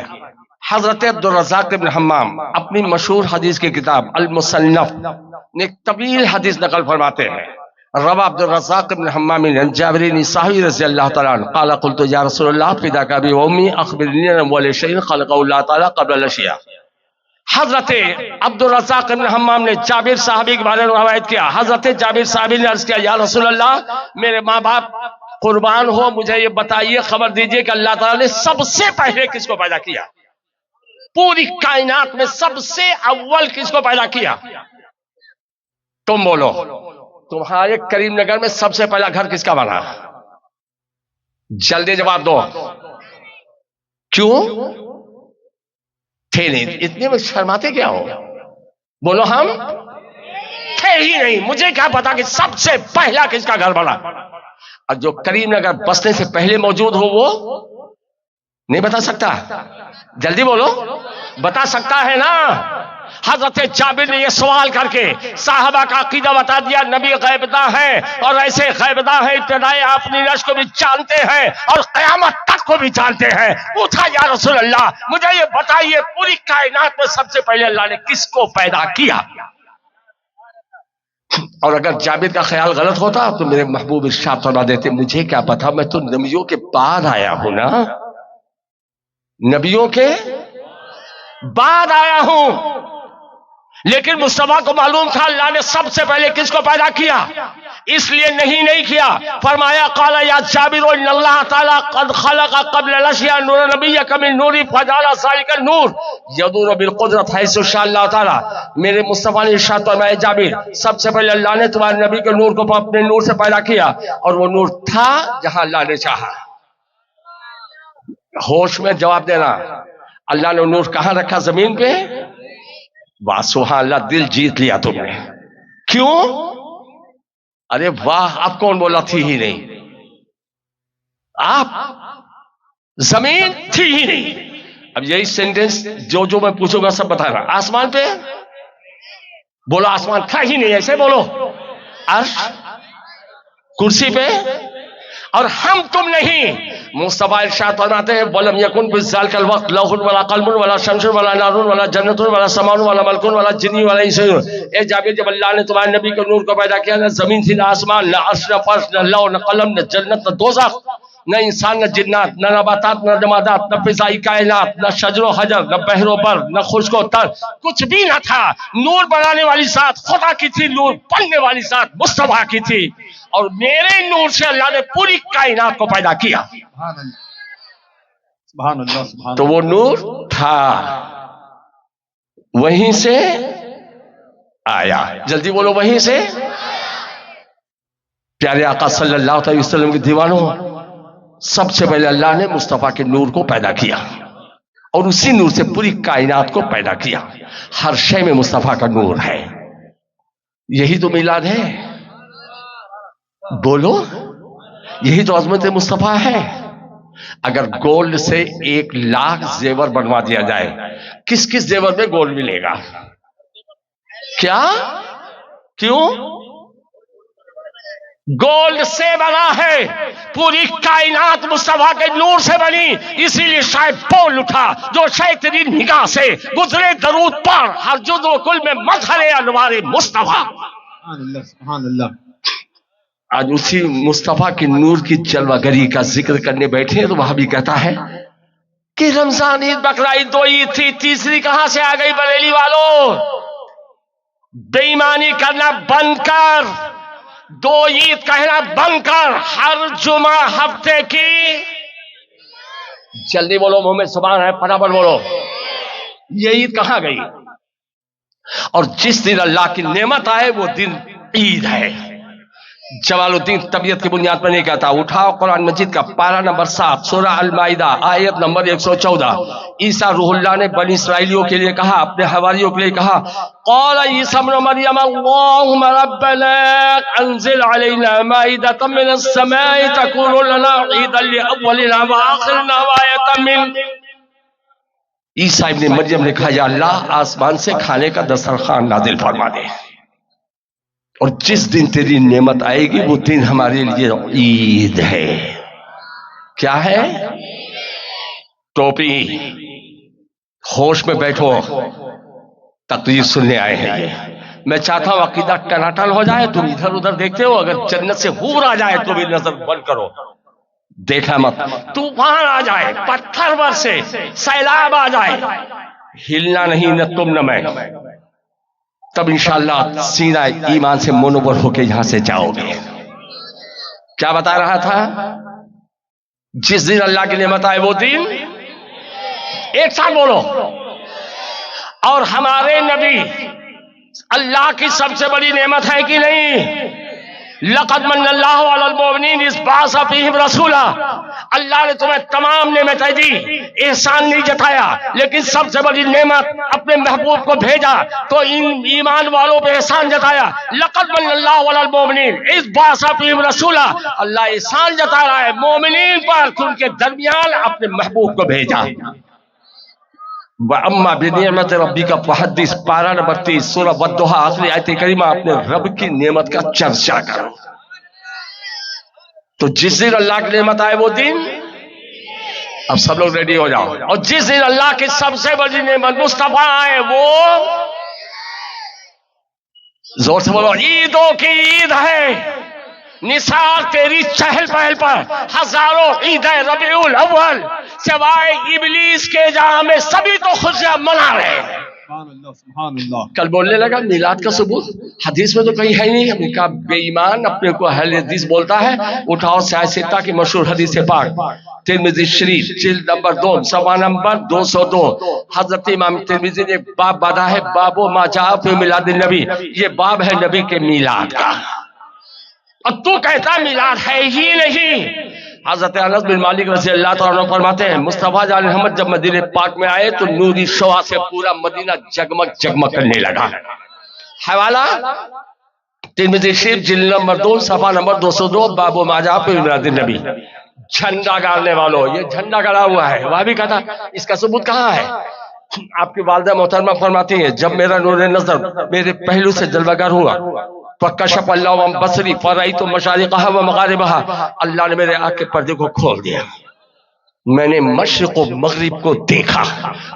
Speaker 1: حضرت عبدالرزاق ابن حمام اپنی مشہور حدیث کی کتاب المصنف نے ایک طویل حدیث نقل فرماتے ہیں. روا عبدالرزاق ابن حمام بن جابر صحابی رضی اللہ تعالیٰ عنہ قال قلت یا رسول اللہ فداک ابی و امی اخبرنی عن اول شیء خلقہ اللہ تعالیٰ قبل الاشیاء. حضرت عبدالرزاق ابن حمام نے جابر صحابی کے بارے میں روایت کیا. حضرت جابر صحابی نے عرض کیا یا رسول اللہ میرے ماں باپ قربان ہو، مجھے یہ بتائیے، خبر دیجئے کہ اللہ تعالیٰ نے سب سے پہلے کس کو پیدا کیا؟ پوری کائنات میں سب سے اول کس کو پیدا کیا؟ تم بولو. تمہارے کریم نگر میں سب سے پہلا گھر کس کا بنا؟ جلدی جواب دو. کیوں تھے نہیں؟ اتنے میں شرماتے کیا ہو؟ بولو. ہم تھے ہی نہیں. مجھے کیا پتا کہ سب سے پہلا کس کا گھر بنا؟ اور جو کریم نگر بسنے سے پہلے موجود ہو وہ نہیں بتا سکتا؟ جلدی بولو. بتا سکتا ہے نا؟ حضرت جابر نے یہ سوال کر کے صحابہ کا عقیدہ بتا دیا. نبی غیبداں ہیں اور ایسے غیبداں ہیں ابتدائے اپنی نش کو بھی جانتے ہیں اور قیامت تک کو بھی جانتے ہیں. پوچھا یا رسول اللہ مجھے یہ بتائیے پوری کائنات میں سب سے پہلے اللہ نے کس کو پیدا کیا؟ اور اگر جابر کا خیال غلط ہوتا تو میرے محبوب ارشاد فرما دیتے مجھے کیا پتا، میں تو نبیوں کے بعد آیا ہوں نا، نبیوں کے بعد آیا ہوں. لیکن مصطفیٰ کو معلوم تھا اللہ نے سب سے پہلے کس کو پیدا کیا، اس لیے نہیں کیا. فرمایا قال یا جابر ان اللہ تعالی قد خلق قبل الاشیاء نور نبیک من نور فجعل ذلك النور یدور بالقدرت حیث شاء اللہ تعالی. میرے مصطفیٰ نے ارشاد فرمایا جابر سب سے پہلے اللہ نے تمہارے نبی کے نور کو اپنے نور سے پیدا کیا اور وہ نور تھا جہاں اللہ نے چاہا. ہوش میں جواب دینا. اللہ نے نور کہاں رکھا؟ زمین پہ. واہ سبحان اللہ، دل جیت لیا تم نے. کیوں؟ ارے واہ، اب کون بولا تھی ہی نہیں؟ آپ زمین تھی ہی نہیں. اب یہی سینٹینس جو میں پوچھوں گا سب بتا رہا. آسمان پہ بولو آسمان تھا ہی نہیں، ایسے بولو. عرش، کرسی پہ، اور ہم تم نہیں. مصطفیٰ ارشاد فرماتے ہیں ولم یکن فی ذلک الوقت لوح ولا قلم ولا شمس ولا نار ولا جنت ولا سماء ولا ملک ولا جن ولا انس. اے جابر جب اللہ نے تمہارے نبی کے نور کو پیدا کیا نہ زمین تھی نہ آسمان، نہ عرش نہ فرش نہ لوح نہ قلم نہ جنت نہ دوزخ نہ انسان نہ جنات نہ نباتات نہ جمادات نہ فضائی کائنات نہ شجر و حجر نہ بحر و بر نہ خشک و تر، کچھ بھی نہ تھا. نور بنانے والی ذات خدا کی تھی، نور پڑھنے والی ذات مصطفیٰ کی تھی، اور میرے نور سے اللہ نے پوری کائنات کو پیدا کیا.
Speaker 3: سبحان اللہ سبحان
Speaker 1: تو وہ نور تھا، وہیں سے آیا. جلدی بولو وہیں سے. پیارے آقا صلی اللہ علیہ وسلم کے دیوانوں، سب سے پہلے اللہ نے مصطفیٰ کے نور کو پیدا کیا اور اسی نور سے پوری کائنات کو پیدا کیا. ہر شے میں مصطفیٰ کا نور ہے. یہی تو میلاد ہے. بولو یہی تو عظمت مصطفیٰ ہے. اگر گولڈ سے 1,00,000 زیور بنوا دیا جائے، کس زیور میں گولڈ ملے گا؟ کیا؟ کیوں؟ گولڈ سے بنا ہے. پوری کائنات مصطفیٰ کے نور سے بنی، اسی لیے شاید بول اٹھا جو شاید تیری نگاہ سے گزرے درود پر ہر جز و کل میں مظہر انوار مصطفیٰ.
Speaker 3: سبحان اللہ.
Speaker 1: آج اسی مصطفیٰ کی نور کی جلوہ گری کا ذکر کرنے بیٹھے ہیں تو وہاں بھی کہتا ہے کہ رمضان عید بقرہ عید 2 عید تھی، تیسری کہاں سے آ گئی؟ بریلی والوں بے ایمانی کرنا بند کر. دو عید کہنا بند کر، ہر جمعہ ہفتے کی، جلدی بولو، منہ میں زبان ہے، فٹافٹ بولو، یہ عید کہاں گئی؟ اور جس دن اللہ کی نعمت آئے وہ دن عید ہے۔ جلال الدین طبیعت کی بنیاد پر نہیں کہتا، اٹھاؤ قرآن مجید کا پارہ نمبر 7 سورہ المائدہ آیت نمبر 114۔ عیسیٰ روح اللہ نے بنی اسرائیلیوں کے لیے کہا، اپنے حواریوں کے لیے کہا، قال عیسی ابن مریم اللہم ربنا انزل علینا مائدۃ من السماء تکون لنا عیدا لاولنا وآخرنا وآیۃ منک۔ عیسیٰ ابن مریم نے کہا، یا اللہ آسمان سے کھانے کا دسترخوان نازل فرما دے، اور جس دن تیری نعمت آئے گی وہ دن ہمارے لیے عید ہے۔ کیا ہے؟ ٹوپی، ہوش میں بیٹھو، تقریر سننے آئے ہیں یہ۔ میں چاہتا ہوں عقیدہ ٹناٹن ہو جائے، تم ادھر ادھر دیکھتے ہو، اگر جنت سے حور آ جائے تو بھی نظر بند کرو، دیکھنا مت، طوفان آ جائے، پتھر برسے، سیلاب آ جائے، ہلنا نہیں، نہ تم نہ میں، تب انشاءاللہ سینہ ایمان سے منور ہو کے یہاں سے جاؤ گے۔ کیا بتا رہا تھا؟ جس دن اللہ کی نعمت آئے وہ دن، ایک ساتھ بولو، اور ہمارے نبی اللہ کی سب سے بڑی نعمت ہے کہ نہیں؟ لقد من اللہ علی المؤمنین اذ بعث فیہم رسولا، اللہ نے تمہیں تمام نعمتیں دی، احسان نہیں جتایا، لیکن سب سے بڑی نعمت اپنے محبوب کو بھیجا تو ان ایمان والوں پہ احسان جتایا۔ لقد من اللہ علی المؤمنین اذ بعث فیہم رسولا، اللہ احسان جتا رہا ہے مومنین پر کہ ان کے درمیان اپنے محبوب کو بھیجا۔ وَأَمَّا بِنِعْمَةِ رَبِّكَ فَحَدِّثْ پارہ نمبر 30 سورہ والضحیٰ آخری آیت کریمہ، اپنے رب کی نعمت کا چرچا کرو۔ تو جس دن اللہ کی نعمت آئے وہ دن، اب سب لوگ ریڈی ہو جاؤ، اور جس دن اللہ کی سب سے بڑی نعمت مصطفیٰ آئے وہ، زور سے بولو، عیدوں کی عید ہے، نثار تیری چہل پہل پر، ہزاروں عیدیں ربیع الاول، سوائے ابلیس کے جہاں میں سبھی تو خوشیاں منا رہے ہیں۔
Speaker 3: سبحان اللہ۔
Speaker 1: کل بولنے لگا میلاد کا ثبوت حدیث میں تو کہیں ہے نہیں، ہم نے کہا بے ایمان اپنے کو اہل حدیث بولتا ہے، اٹھاؤ سیاہ ستہ کی مشہور حدیث پاک، ترمذی شریف جلد نمبر 2 صفحہ نمبر 202، حضرت امام ترمذی نے باب باندھا ہے، باب ما جاء فی میلاد النبی، یہ باب ہے نبی کے میلاد کا، اور تو کہتا میلاد ہے ہی نہیں۔ حضرت انس بن مالک رضی اللہ تعالیٰ عنہ فرماتے ہیں، مصطفیٰ جان محمد جب مدینہ پاک میں آئے تو نوری شعاع سے پورا مدینہ جگمگ جگمگ کرنے لگا۔ حوالہ ترمذی شریف جلد نمبر 2 صفحہ نمبر 202، باب ما جاء فی میلاد النبی۔ جھنڈا گاڑنے والوں، یہ جھنڈا گڑا ہوا ہے، وہ بھی کہا تھا، اس کا ثبوت کہاں ہے؟ آپ کی والدہ محترمہ فرماتی ہیں، جب میرا نور نظر میرے پہلو سے جلوگر ہوا، فَكَشَفَ اللَّهُ عَن بَصَرِي فَرَأَيْتُ مَشَارِقَهَا وَمَغَارِبَهَا، اللہ نے میرے آنکھ کے پردے کو کھول دیا، میں نے مشرق و مغرب کو دیکھا،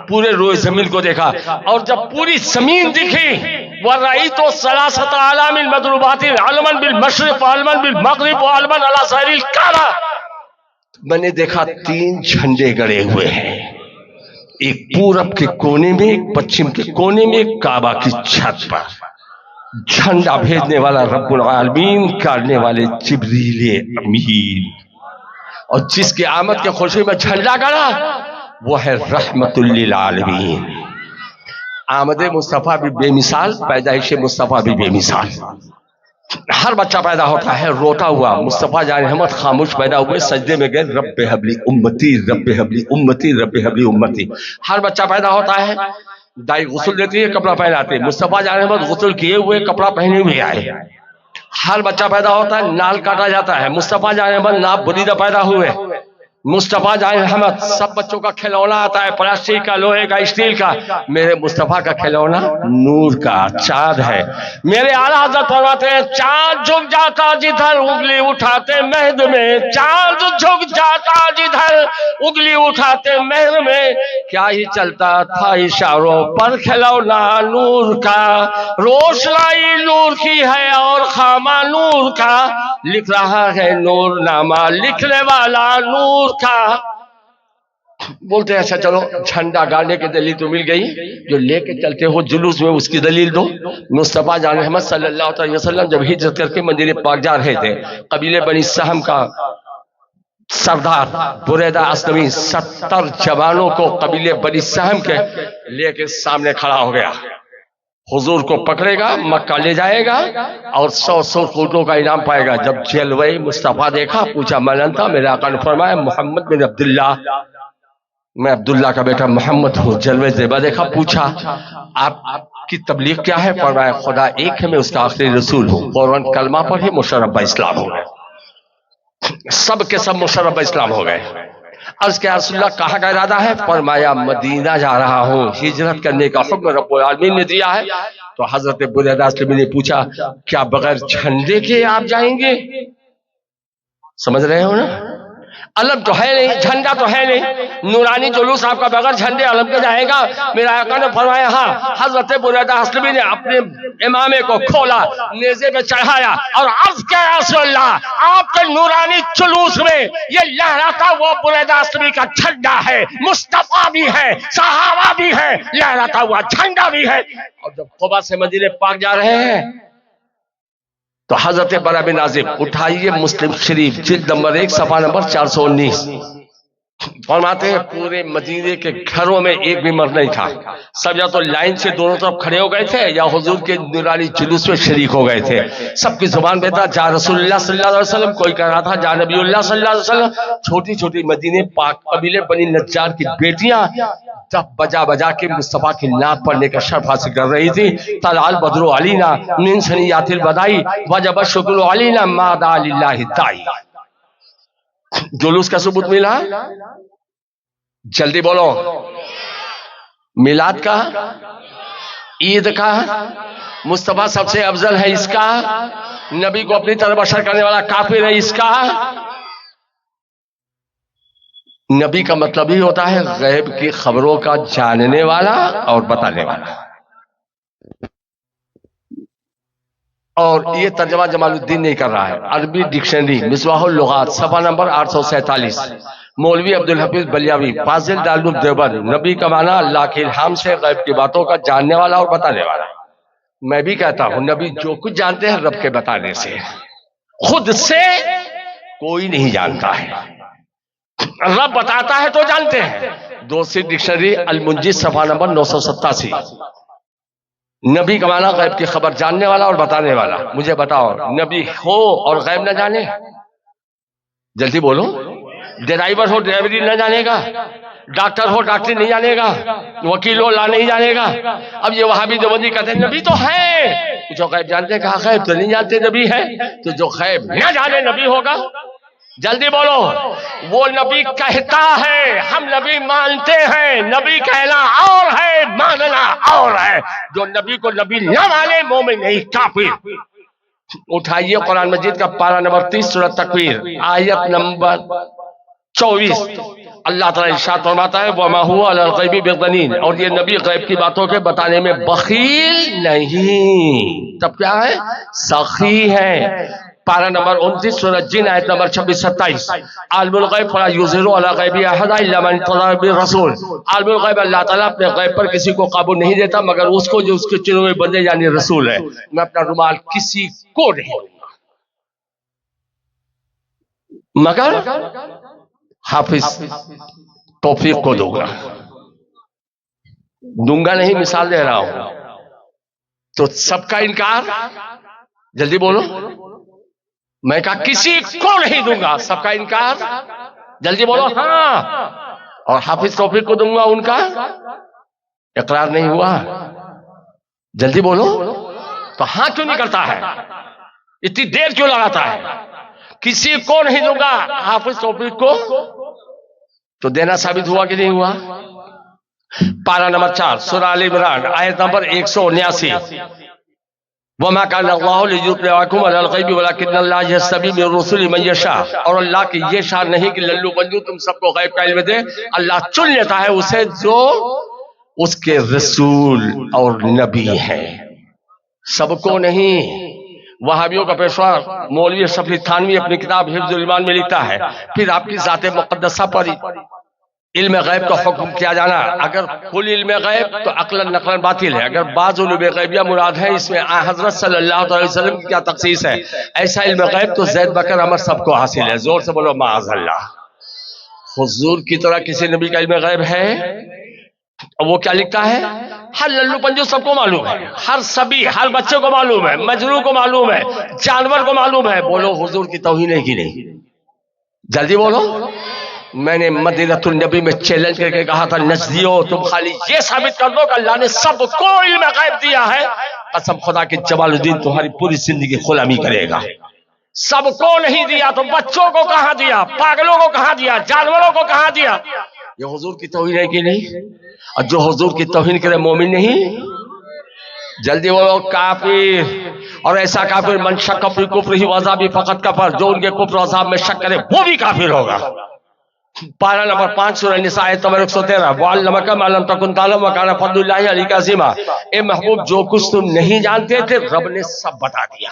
Speaker 1: پورے روئے زمین کو دیکھا، اور جب پوری زمین دکھی، وَرَأَيْتُ ثَلَاثَةَ أَعْلَامٍ مَضْرُوبَاتٍ عَلَمًا بِالْمَشْرِقِ وَعَلَمًا بِالْمَغْرِبِ وَعَلَمًا عَلَى سَائِرِ الْكَعْبَةِ، میں نے دیکھا 3 جھنڈے گڑے ہوئے ہیں، ایک پورب کے کونے میں، ایک پچھم کے کونے میں، کعبہ کی چھت پر۔ جھنڈا بھیجنے والا رب العالمین، کاٹنے والے جبریل امین، اور جس کی آمد کے خوشی میں جھنڈا گڑا وہ ہے رحمت للعالمین۔ آمد مصطفیٰ بھی بے مثال، پیدائش مصطفیٰ بھی بے مثال۔ ہر بچہ پیدا ہوتا ہے روتا ہوا، مصطفیٰ جان احمد خاموش پیدا ہوئے، سجدے میں گئے، رب حبلی امتی رب حبلی امتی رب حبلی امتی۔ ہر بچہ پیدا ہوتا ہے، دائی غسل دیتی ہے، کپڑا پہناتے، مصطفیٰ جان احمد غسل کیے ہوئے کپڑا پہنے ہوئے آئے۔ ہر بچہ پیدا ہوتا ہے، نال کاٹا جاتا ہے، مصطفیٰ جان احمد ناپ بریدہ پیدا ہوئے۔ مصطفیٰ جان احمد سب بچوں کا کھلونا آتا ہے، پلاسٹک کا، لوہے کا، اسٹیل کا، میرے مصطفیٰ کا کھلونا نور کا چاند ہے۔ میرے اعلیٰ حضرت فرماتے ہیں، چاند جھک جاتا جدھر انگلی اٹھاتے مہد میں، چاند جھک جاتا جدھر انگلی اٹھاتے مہد میں، کیا ہی چلتا تھا اشاروں پر کھلونا نور کا، روشنائی نور کی ہے اور خامہ نور کا، لکھ رہا ہے نور نامہ لکھنے والا نور کا۔ بولتے ہیں اچھا چلو جھنڈا گاڑنے کی دلیل تو مل گئی، جو لے کے چلتے ہو جلوس میں اس کی دلیل دو۔ مصطفیٰ جان محمد صلی اللہ علیہ وسلم جب ہجرت کر کے مدینہ پاک جا رہے تھے، قبیلے بنی سہم کا سردار بریدہ اسلمی 70 جوانوں کو قبیلے بنی سہم کے لے کے سامنے کھڑا ہو گیا، حضور کو پکڑے گا، مکہ لے جائے گا اور 100 اونٹوں کا انعام پائے گا۔ جب جلوہ مصطفیٰ دیکھا، پوچھا من انت؟ میرے آقا نے فرمایا محمد بن عبداللہ، میں عبداللہ کا بیٹا محمد ہوں۔ جلوہ زیبا دیکھا، پوچھا آپ کی تبلیغ کیا ہے؟ فرمایا خدا ایک ہے، میں اس کا آخری رسول ہوں۔ فوراً کلمہ پڑھی، مشرف اسلام ہو گئے، سب کے سب مشرف اسلام ہو گئے۔ عرض کہ رسول اللہ کہاں کا ارادہ ہے؟ فرمایا مدینہ جا رہا ہوں، ہجرت کرنے کا حکم رب العالمین نے دیا ہے۔ تو حضرت بریدہ اسلمی نے پوچھا کیا بغیر جھنڈے کے آپ جائیں گے؟ سمجھ رہے ہو نا؟ علم تو ہے نہیں، جھنڈا تو ہے نہیں، نورانی جلوس آپ کا بغیر جھنڈے علم کے جائے گا؟ میرا آقا نے فرمایا ہاں۔ حضرت بریدہ اسلمی نے اپنے امامے کو کھولا، نیزے پہ چڑھایا اور عرض کیا یا رسول اللہ، آپ کے نورانی جلوس میں یہ لہراتا وہ بریدہ اسلمی کا جھنڈا ہے، مصطفیٰ بھی ہے، صحابہ بھی ہے، لہراتا ہوا جھنڈا بھی ہے۔ اور جب قبا سے مدینہ پاک جا رہے ہیں تو حضرت برا بن عازب اٹھائیے مسلم شریف جلد نمبر 1 صفحہ نمبر 419، فرماتے ہیں پورے مدینے کے گھروں میں ایک بھی مرد نہیں تھا، سب یا تو لائن سے دونوں طرف کھڑے ہو گئے تھے یا حضور کے نورانی جلوس میں شریک ہو گئے تھے۔ سب کی زبان پہ تھا جا رسول اللہ صلی اللہ علیہ وسلم، کوئی کہہ رہا تھا جا نبی اللہ صلی اللہ علیہ وسلم۔ چھوٹی چھوٹی مدینے پاک قبیلے بنی نجار کی بیٹیاں جب بجا بجا کے مصطفیٰ کی نعت پڑھنے کا شرف حاصل کر رہی تھی۔ طلع البدر علینا من ثنیات الوداع وجب الشکر علینا ما دعا للہ داعی۔ جلوس کا ثبوت ملا، جلدی بولو، میلاد کا، عید کا، مصطفیٰ سب سے افضل ہے اس کا، نبی کو اپنی طرف اشار کرنے والا کافر ہے اس کا۔ نبی کا مطلب ہی ہوتا ہے غیب کی خبروں کا جاننے والا اور بتانے والا۔ اور یہ ترجمہ جمال الدین نہیں کر رہا ہے، عربی ڈکشنری مصباح اللغات صفحہ نمبر 847، مولوی عبدالحفیظ بلیاوی فاضل دارالعلوم دیوبند۔ نبی کا معنی اللہ کے الہام سے غیب کی باتوں کا جاننے والا اور بتانے والا۔ میں بھی کہتا ہوں نبی جو کچھ جانتے ہیں رب کے بتانے سے، خود سے کوئی نہیں جانتا ہے، رب بتاتا ہے تو جانتے ہیں۔ دوسری ڈکشنری المنجی صفحہ نمبر 987، نبی کا معنی غیب کی خبر جاننے والا اور بتانے والا۔ مجھے بتاؤ نبی ہو اور غیب نہ جانے؟ جلدی بولو، ڈرائیور ہو ڈرائیوری نہ جانے گا، ڈاکٹر ہو ڈاکٹری نہیں جانے گا، وکیل ہو لا نہیں جانے گا۔ اب یہ وہابی دیوبندی کہتے ہیں نبی تو ہے، جو غیب جانتے ہیں، کہا غیب تو نہیں جانتے نبی ہے، تو جو غیب نہ جانے نبی ہوگا؟ جلدی بولو، وہ نبی کہتا ہے ہم نبی مانتے ہیں، نبی کہنا اور ہے ماننا اور ہے۔ جو نبی کو نبی نہ مانے مومن نہیں کافر۔ اٹھائیے قرآن مجید کا پارہ نمبر 30 سورۃ تکویر آیت نمبر 24، اللہ تعالیٰ ارشاد فرماتا ہے وَمَا هُوَ عَلَى الْغَيْبِ بِضَنِينٍ، اور یہ نبی غیب کی باتوں کے بتانے میں بخیل نہیں، تب کیا ہے؟ سخی ہے۔ پارہ نمبر 29 سورۃ جن آیت نمبر 26-27، عالم الغیب فلا یظہر علی غیبہ احدا الا من ارتضی بالرسول، عالم الغیب اللہ تعالیٰ اپنے غیب پر کسی کو قابو نہیں دیتا مگر اس کو جو اس کے چنے ہوئے بندے یعنی رسول ہے۔ میں اپنا رومال کسی کو نہیں دوں گا مگر حافظ توفیق کو دوں گا نہیں، مثال دے رہا ہوں۔ تو سب کا انکار، جلدی بولو، میں کہا کسی کو نہیں دوں گا، سب کا انکار، جلدی بولو ہاں، اور حافظ توفیق کو دوں گا، ان کا اقرار نہیں ہوا، جلدی بولو۔ تو ہاں کیوں نہیں کرتا ہے؟ اتنی دیر کیوں لگاتا ہے؟ کسی کو نہیں دوں گا، حافظ توفیق کو تو دینا ثابت ہوا کہ نہیں ہوا؟ پارہ نمبر 4 سورہ آل عمران آیت نمبر 179، وَمَا كَانَ اللَّهُ لِيُطْلِعَكُمْ عَلَى الْغَيْبِ وَلَكِنَّ اللَّهَ يَجْتَبِي مِن رُّسُلِهِ مَن يَشَاءُ، اور اللہ کی یہ شان نہیں کہ للو بنجو تم سب کو غیب کا علم دے، اللہ چن لیتا ہے اسے جو اس کے رسول اور نبی ہیں، سب کو نہیں۔ وہابیوں کا پیشوا مولوی اشرف علی تھانوی اپنی کتاب حفظ الایمان میں لکھتا ہے پھر آپ کی ذات مقدسہ پر علم غیب کا حکم کیا جانا، اگر کل علم غیب تو عقلاً نقلاً باطل ہے، اگر بعض علوم غیبیہ مراد ہے اس میں حضرت صلی اللہ علیہ وسلم کی کیا تخصیص ہے، ایسا علم غیب تو زید بکر عمر سب کو حاصل ہے، زور سے بولو معاذ اللہ۔ حضور کی طرح کسی نبی کا علم غیب ہے؟ وہ کیا لکھتا ہے؟ ہر للو پنجو سب کو معلوم ہے، ہر سبھی، ہر بچے کو معلوم ہے، مجنون کو معلوم ہے، جانور کو معلوم ہے۔ بولو حضور کی توہین ہے کہ نہیں؟ جلدی بولو۔ میں نے مدینہ النبی میں چیلنج کر کے کہا تھا، نجدیو تم خالی یہ ثابت کر دو کہ اللہ نے سب کو علم غیب دیا ہے، قسم خدا کہ جمال الدین تمہاری پوری زندگی غلامی کرے گا۔ سب کو نہیں دیا تو بچوں کو کہاں دیا، پاگلوں کو کہاں دیا، جانوروں کو کہاں دیا؟ یہ حضور کی توہین ہے کہ نہیں؟ اور جو حضور کی توہین کرے مومن نہیں؟ جلدی بولو کافر۔ اور ایسا کافر من شک فی کفرہ وعذاب فقط کفر، جو ان کے کفر و عذاب میں شک کرے وہ بھی کافر ہوگا۔ پارہ نمبر 5 سورہ نساء آیت نمبر 113، وَعَلَّمَكَ مَا لَمْ تَكُنْ تَعْلَمُ وَكَانَ فَضْلُ اللَّهِ عَلَيْكَ عَظِيمًا۔ اے محبوب جو کچھ تم نہیں جانتے تھے رب نے سب بتا دیا،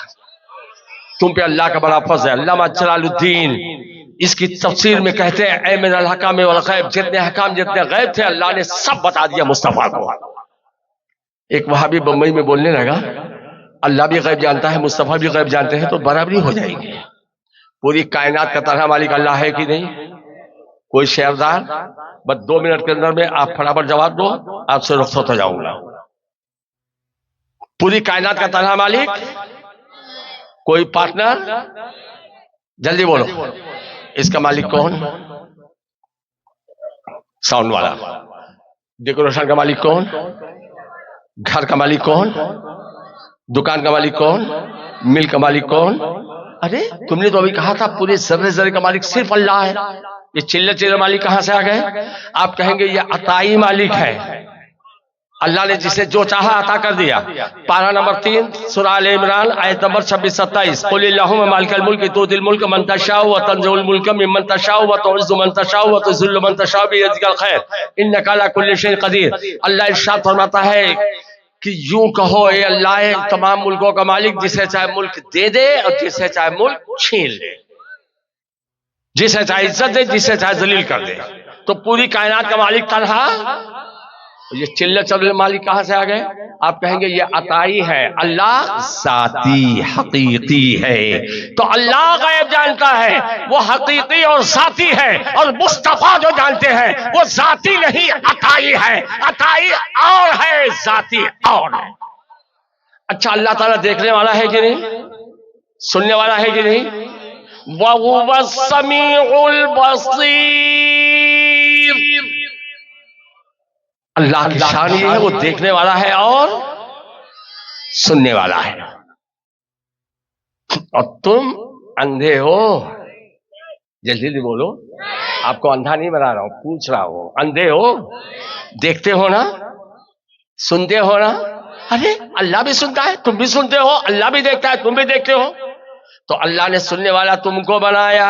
Speaker 1: تم پہ اللہ کا بڑا فضل ہے۔ علامہ جلال الدین اس کی تفسیر میں کہتے ہیں، اے من الحکام والغیب، جتنے حکام جتنے غیب تھے اللہ نے سب بتا دیا مصطفیٰ کو۔ ایک وہابی بمبئی میں بولنے لگا اللہ بھی غیب جانتا ہے مصطفیٰ بھی غیب جانتے ہیں تو برابری ہو جائے گی۔ پوری کائنات کا تنہا مالک اللہ ہے کہ نہیں؟ کوئی شہردار؟ بس 2 منٹ کے اندر میں آپ فٹافٹ جواب دو، آپ سے رخصت ہو جاؤں گا۔ پوری کائنات کا تنہا مالک؟ کوئی پارٹنر؟ جلدی بولو، اس کا مالک کون؟ ساؤنڈ والا۔ ڈیکوریشن کا مالک کون؟ گھر کا مالک کون؟ دکان کا مالک کون؟ مل کا مالک کون؟ ارے تم نے تو ابھی کہا تھا پورے ذرے ذرے کا مالک صرف اللہ ہے، یہ چلے چلے مالک کہاں سے آ گئے؟ آپ کہیں گے یہ عطائی مالک ہے، اللہ نے جسے جو چاہا عطا کر دیا۔ پارہ نمبر 3 سورہ آل عمران آیت نمبر 26-27، قل اللہم مالک الملک تؤتی الملک من تشاء وتنزع الملک ممن تشاء وتعز من تشاء وتذل من تشاء بیدک الخیر انک علی کل شیء قدیر۔ اللہ ارشاد فرماتا ہے کہ یوں کہو اے اللہ تمام ملکوں کا مالک، جسے چاہے ملک دے دے اور جسے چاہے ملک چھین لے، جسے چاہے عزت دے جسے چاہے ذلیل کر دے۔ تو پوری کائنات کا مالک تنہا، یہ چلے چلے مالک کہاں سے آ گئے؟ آپ کہیں گے یہ عطائی ہے، اللہ ذاتی حقیقی ہے۔ تو اللہ غیب جانتا ہے، وہ حقیقی اور ذاتی ہے، اور مصطفیٰ جو جانتے ہیں وہ ذاتی نہیں عطائی ہے، عطائی اور ہے ذاتی اور ہے۔ اچھا اللہ تعالیٰ دیکھنے والا ہے کہ نہیں؟ سننے والا ہے کہ نہیں؟ وَهُوَ السَّمِيعُ الْبَصِيرُ۔ اللہ کی شان یہ ہے وہ دیکھنے والا ہے اور سننے والا ہے۔ اور تم اندھے ہو، جلدی جلدی بولو، آپ کو اندھا نہیں بنا رہا ہوں، پوچھ رہا ہوں، اندھے ہو؟ دیکھتے ہو نا، سنتے ہو نا؟ ارے اللہ بھی سنتا ہے، تم بھی سنتے ہو، اللہ بھی دیکھتا ہے، تم بھی دیکھتے ہو۔ تو اللہ نے سننے والا تم کو بنایا،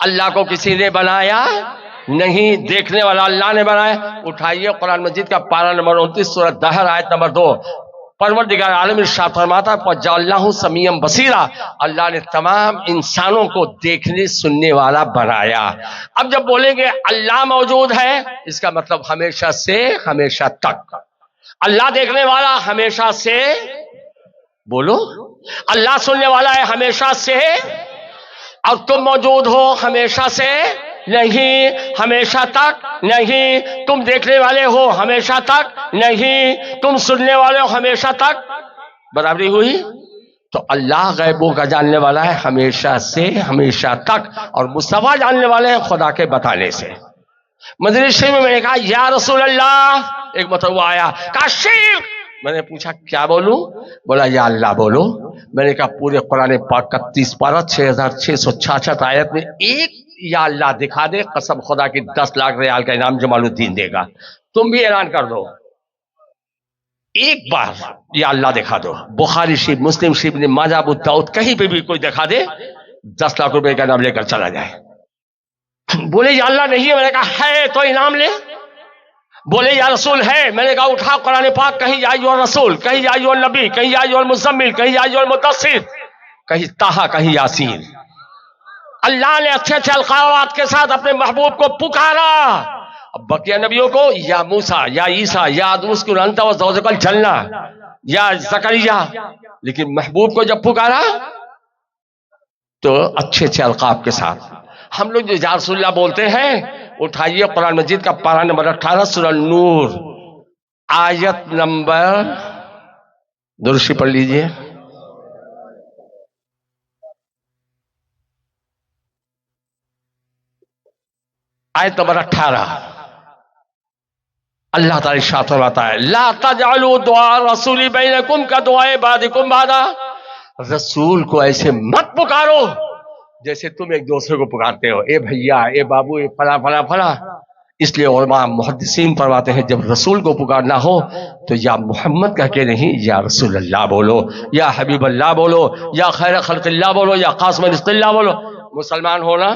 Speaker 1: اللہ کو کسی نے بنایا نہیں، دیکھنے والا اللہ نے بنایا۔ اٹھائیے قرآن مجید کا پارہ نمبر 29 سورہ دہر آیت نمبر 2، پروردگار عالم ارشاد فرماتا ہے فَجَعَلْنَاهُ سَمِيعًا بَصِيرًا، اللہ نے تمام انسانوں کو دیکھنے سننے والا بنایا۔ اب جب بولیں گے اللہ موجود ہے، اس کا مطلب ہمیشہ سے ہمیشہ تک، اللہ دیکھنے والا ہمیشہ سے، بولو، اللہ سننے والا ہے ہمیشہ سے، اور تم موجود ہو ہمیشہ سے نہیں، ہمیشہ تک نہیں، تم دیکھنے والے ہو ہمیشہ تک نہیں، تم سننے والے ہو ہمیشہ تک، برابری ہوئی؟ تو اللہ غیبوں کا جاننے والا ہے ہمیشہ سے ہمیشہ تک، اور مصطفیٰ جاننے والے ہیں خدا کے بتانے سے۔ مدنی شریف میں نے کہا یا رسول اللہ، ایک مرتبہ آیا کہا شیر، میں نے پوچھا کیا بولوں؟ بولا یا اللہ بولو۔ میں نے کہا پورے قرآن پاک کا 30 پارہ 6666 آیت میں ایک یا اللہ دکھا دے، قسم خدا کی 10 لاکھ ریال کا انعام جمال الدین دے گا۔ تم بھی اعلان کر دو، ایک بار یا اللہ دکھا دو، بخاری شریف، مسلم شریف، ابن ماجہ، ابو داؤد، کہیں پہ بھی کوئی دکھا دے، 10 لاکھ روپے کا انعام لے کر چلا جائے۔ بولے یا اللہ نہیں ہے، میں نے کہا ہے تو انعام لے۔ بولے یا رسول ہے، میں نے کہا اٹھا قرآن پاک، کہیں یا ایھا الرسول، کہیں یا ایھا النبی، کہیں یا ایھا المزمل، کہیں یا ایھا المدثر، کہیں طٰہٰ، کہیں یاسین۔ اللہ نے اچھے اچھے القابات کے ساتھ اپنے محبوب کو پکارا، بقیہ نبیوں کو یا موسیٰ یا عیسیٰ یا ادوس کو انت و زوجک الجنہ یا زکریا، لیکن محبوب کو جب پکارا تو اچھے اچھے القاب کے ساتھ. ہم لوگ جو یا رسول اللہ بولتے ہیں، اٹھائیے قرآن مجید کا پارہ نمبر 18 سورہ نور آیت نمبر درشی پڑھ لیجئے. آیت نمبر 18 اللہ تعالی ارشاد فرماتا ہے لا تجعلوا دعاء الرسول بینکم کدعاء بعضکم بعضا، رسول کو ایسے مت پکارو جیسے تم ایک دوسرے کو پکارتے ہو، اے بھیا، اے بابو، اے فلاں فلاں فلاں. اس لیے علماء محدثین فرماتے ہیں جب رسول کو پکارنا ہو تو یا محمد کہہ کے نہیں، یا رسول اللہ بولو، یا حبیب اللہ بولو، یا خیر خلق اللہ بولو، یا قاسم رزق اللہ بولو. مسلمان ہونا،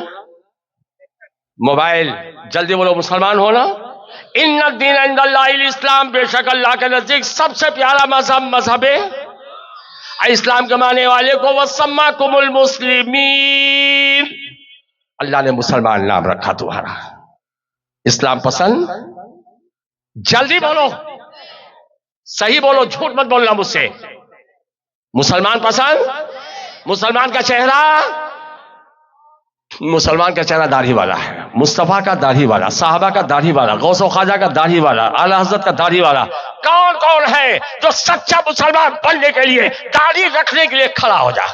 Speaker 1: موبائل جلدی بولو، مسلمان ہونا. ان الدین عند اللہ الاسلام، بے شک اللہ کے نزدیک سب سے پیارا مذہب ہے اسلام کے ماننے والے کو. وَسَمَّاكُمُ الْمُسْلِمِينَ، اللہ نے مسلمان نام رکھا تمہارا. اسلام پسند، جلدی بولو، صحیح بولو، جھوٹ مت بولنا مجھ سے. مسلمان پسند، مسلمان کا چہرہ، مسلمان کا چہرہ داڑھی والا ہے، مصطفیٰ کا داڑھی والا، صحابہ کا داڑھی والا، غوث و خواجہ کا داڑھی والا، اعلیٰ حضرت کا داڑھی والا. کون کون ہے جو سچا مسلمان بننے کے لیے داڑھی رکھنے کے لیے کھڑا ہو جا؟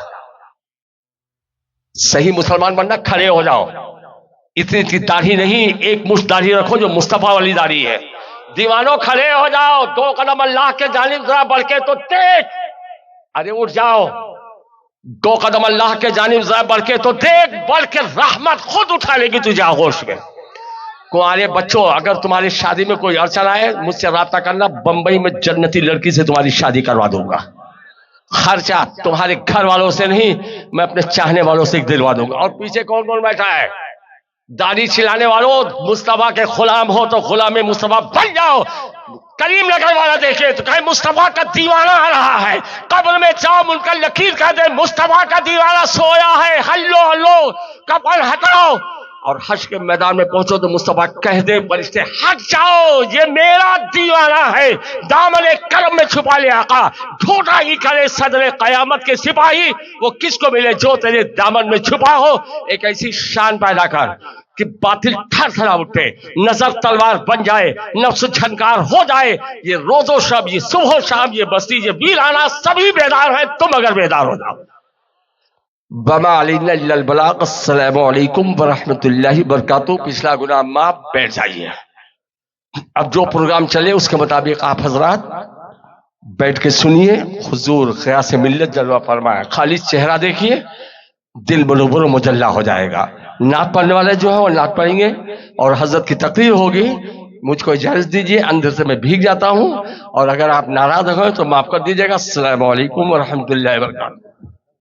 Speaker 1: صحیح مسلمان بننا، کھڑے ہو جاؤ. اتنی داڑھی نہیں، ایک مشت داڑھی رکھو جو مصطفیٰ والی داڑھی ہے. دیوانوں کھڑے ہو جاؤ، 2 قدم اللہ کے جانب ذرا بڑھ کے تو دیکھ. ارے اٹھ جاؤ، 2 قدم اللہ کے جانب ذرا بڑھ کے تو دیکھ، بڑھ کے رحمت خود اٹھا لے گی تجھے آغوش میں. کنوارے بچوں، اگر تمہاری شادی میں کوئی اڑچن آئے مجھ سے رابطہ کرنا، بمبئی میں جنتی لڑکی سے تمہاری شادی کروا دوں گا. خرچہ تمہارے گھر والوں سے نہیں، میں اپنے چاہنے والوں سے دلوا دوں گا. اور پیچھے کون کون بیٹھا ہے؟ داڑھی چلانے والوں، مصطفیٰ کے غلام ہو تو غلام مصطفیٰ بن جاؤ. کریم نگر والا دیکھے تو کہیں مصطفیٰ کا دیوانہ آ رہا ہے، قبر میں جاؤ منکر نکیر کہہ دے مصطفیٰ کا دیوانہ سویا ہے، ہلو ہلو کفن ہٹاؤ. اور حشر کے میدان میں پہنچو تو مصطفیٰ کہہ دے فرشتے ہٹ جاؤ، یہ میرا دیوانہ ہے. دامن کرم میں چھپا لے آقا، ڈھونڈا ہی کرے صدر قیامت کے سپاہی، وہ کس کو ملے جو تیرے دامن میں چھپا ہو. ایک ایسی شان پیدا کر کہ باطل تھر تھرا اٹھے، نظر تلوار بن جائے، نفس جھنکار ہو جائے. یہ روز و شب، یہ صبح و شام، یہ بستی، یہ ویرانہ، سبھی بیدار ہیں، تم اگر بیدار ہو جاؤ. بما علینا الا البلاغ. السلام علیکم ورحمۃ اللہ وبرکاتہ. پچھلا گناہ معاف. بیٹھ جائیے. اب جو پروگرام چلے اس کے مطابق آپ حضرات بیٹھ کے سنیے. حضور خیاس ملت جلوہ فرمائے، خالص چہرہ دیکھیے، دل منور و مجلہ ہو جائے گا. نعت پڑھنے والے جو ہیں وہ نعت پڑھیں گے اور حضرت کی تقریر ہوگی. مجھ کو اجازت دیجیے، اندر سے میں بھیگ جاتا ہوں، اور اگر آپ ناراض ہوئے تو معاف کر دیجیے گا. السلام علیکم ورحمۃ اللہ وبرکاتہ.